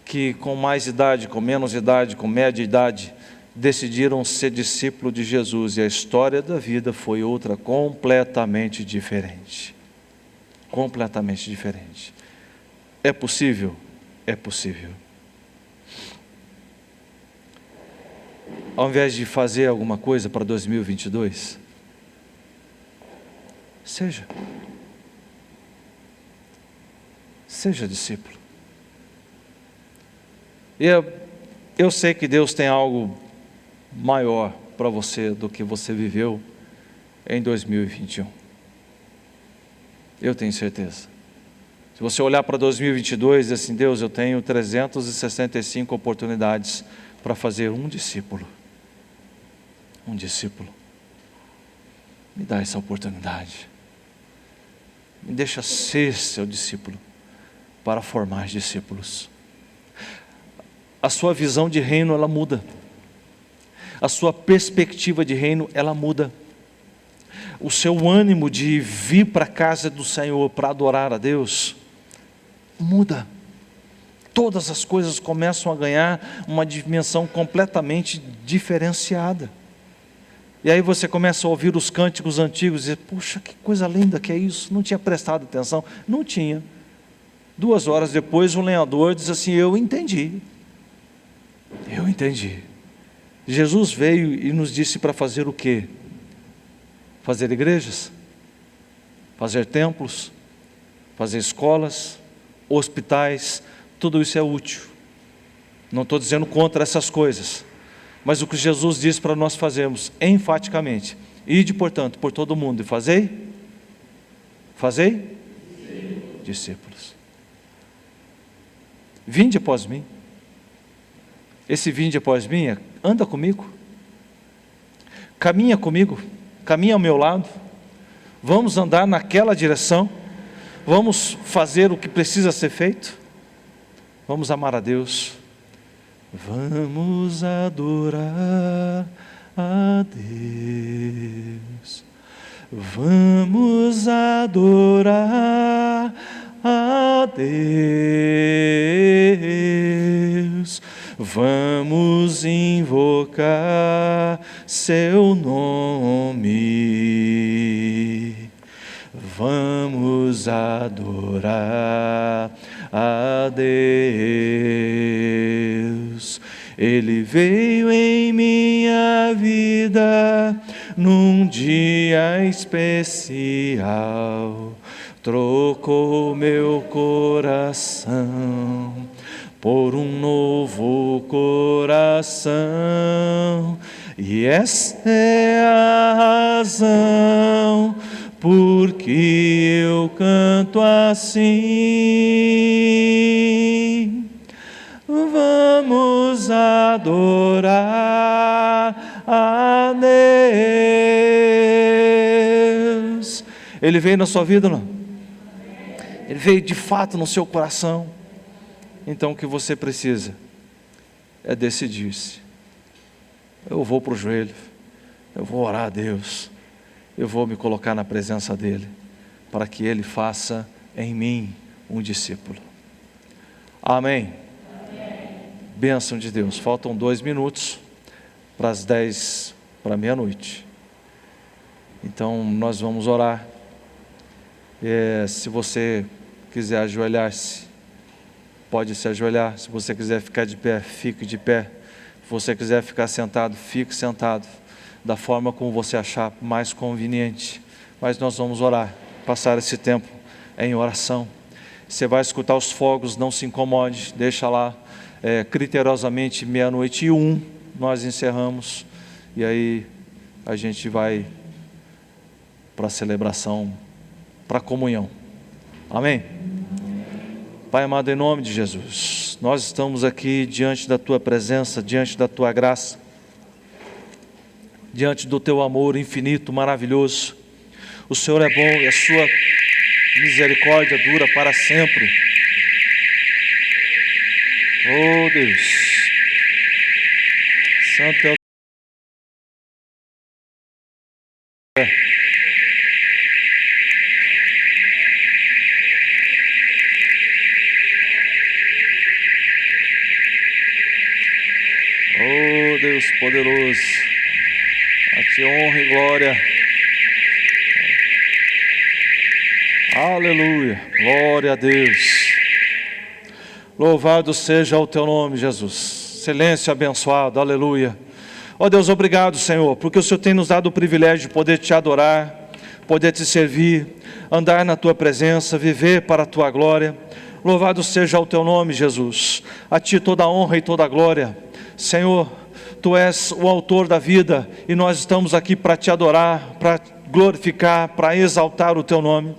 que com mais idade, com menos idade, com média idade, decidiram ser discípulo de Jesus, e a história da vida foi outra completamente diferente. Completamente diferente. É possível? É possível. Ao invés de fazer alguma coisa para 2022, seja discípulo. E eu sei que Deus tem algo maior para você do que você viveu em 2021. Eu tenho certeza. Se você olhar para 2022 e dizer assim, Deus, eu tenho 365 oportunidades para fazer um discípulo. Um discípulo. Me dá essa oportunidade. Me deixa ser seu discípulo para formar discípulos. A sua visão de reino, ela muda. A sua perspectiva de reino, ela muda. O seu ânimo de vir para a casa do Senhor para adorar a Deus, muda. Todas as coisas começam a ganhar uma dimensão completamente diferenciada. E aí você começa a ouvir os cânticos antigos e dizer, puxa, que coisa linda que é isso, não tinha prestado atenção. Não tinha. 2 horas depois o lenhador diz assim, eu entendi. Jesus veio e nos disse para fazer o quê? Fazer igrejas, fazer templos, fazer escolas, hospitais, tudo isso é útil. Não estou dizendo contra essas coisas, mas o que Jesus disse para nós fazermos, enfaticamente, ide, portanto, por todo o mundo e fazei discípulos. Vinde após mim. Esse vinde após mim, anda comigo, caminha comigo, caminha ao meu lado, vamos andar naquela direção, vamos fazer o que precisa ser feito, vamos amar a Deus, vamos adorar a Deus, vamos adorar a Deus, vamos invocar seu nome, vamos adorar a Deus. Ele veio em minha vida num dia especial, trocou meu coração por um novo coração, e esta é a razão porque eu canto assim. Vamos adorar a Deus. Ele veio na sua vida, não? Ele veio de fato no seu coração. Então o que você precisa é decidir-se. Eu vou para o joelho, eu vou orar a Deus, eu vou me colocar na presença dEle, para que Ele faça em mim um discípulo. Amém? Bênção de Deus. Faltam 2 minutos para as 10 para meia-noite. Então nós vamos orar. Se você quiser ajoelhar-se, pode se ajoelhar. Se você quiser ficar de pé, fique de pé. Se você quiser ficar sentado, fique sentado, da forma como você achar mais conveniente. Mas nós vamos orar, passar esse tempo em oração. Você vai escutar os fogos, não se incomode, deixa lá. Criteriosamente 00:01 nós encerramos, e aí a gente vai para a celebração, para a comunhão. Amém? Pai amado, em nome de Jesus, nós estamos aqui diante da Tua presença, diante da Tua graça, diante do Teu amor infinito, maravilhoso. O Senhor é bom e a Sua misericórdia dura para sempre. Oh Deus, Santo é o Oh Deus poderoso, a Ti honra e glória. Aleluia, glória a Deus. Louvado seja o Teu nome, Jesus. Silêncio abençoado, aleluia. Ó Deus, obrigado, Senhor, porque o Senhor tem nos dado o privilégio de poder Te adorar, poder Te servir, andar na Tua presença, viver para a Tua glória. Louvado seja o Teu nome, Jesus. A Ti toda a honra e toda a glória. Senhor, Tu és o autor da vida e nós estamos aqui para Te adorar, para glorificar, para exaltar o Teu nome.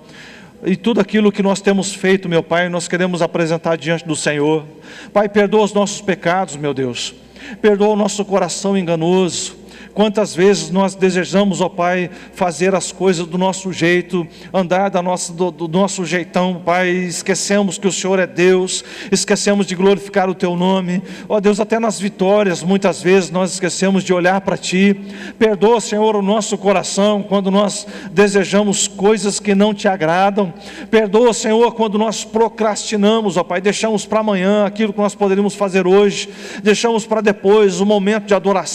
E tudo aquilo que nós temos feito, meu Pai, nós queremos apresentar diante do Senhor. Pai, perdoa os nossos pecados, meu Deus. Perdoa o nosso coração enganoso. Quantas vezes nós desejamos, ó Pai, fazer as coisas do nosso jeito, andar do nosso jeitão, Pai, esquecemos que o Senhor é Deus, esquecemos de glorificar o Teu nome, ó Deus, até nas vitórias, muitas vezes nós esquecemos de olhar para Ti. Perdoa, Senhor, o nosso coração, quando nós desejamos coisas que não Te agradam. Perdoa, Senhor, quando nós procrastinamos, ó Pai, deixamos para amanhã aquilo que nós poderíamos fazer hoje, deixamos para depois o momento de adoração,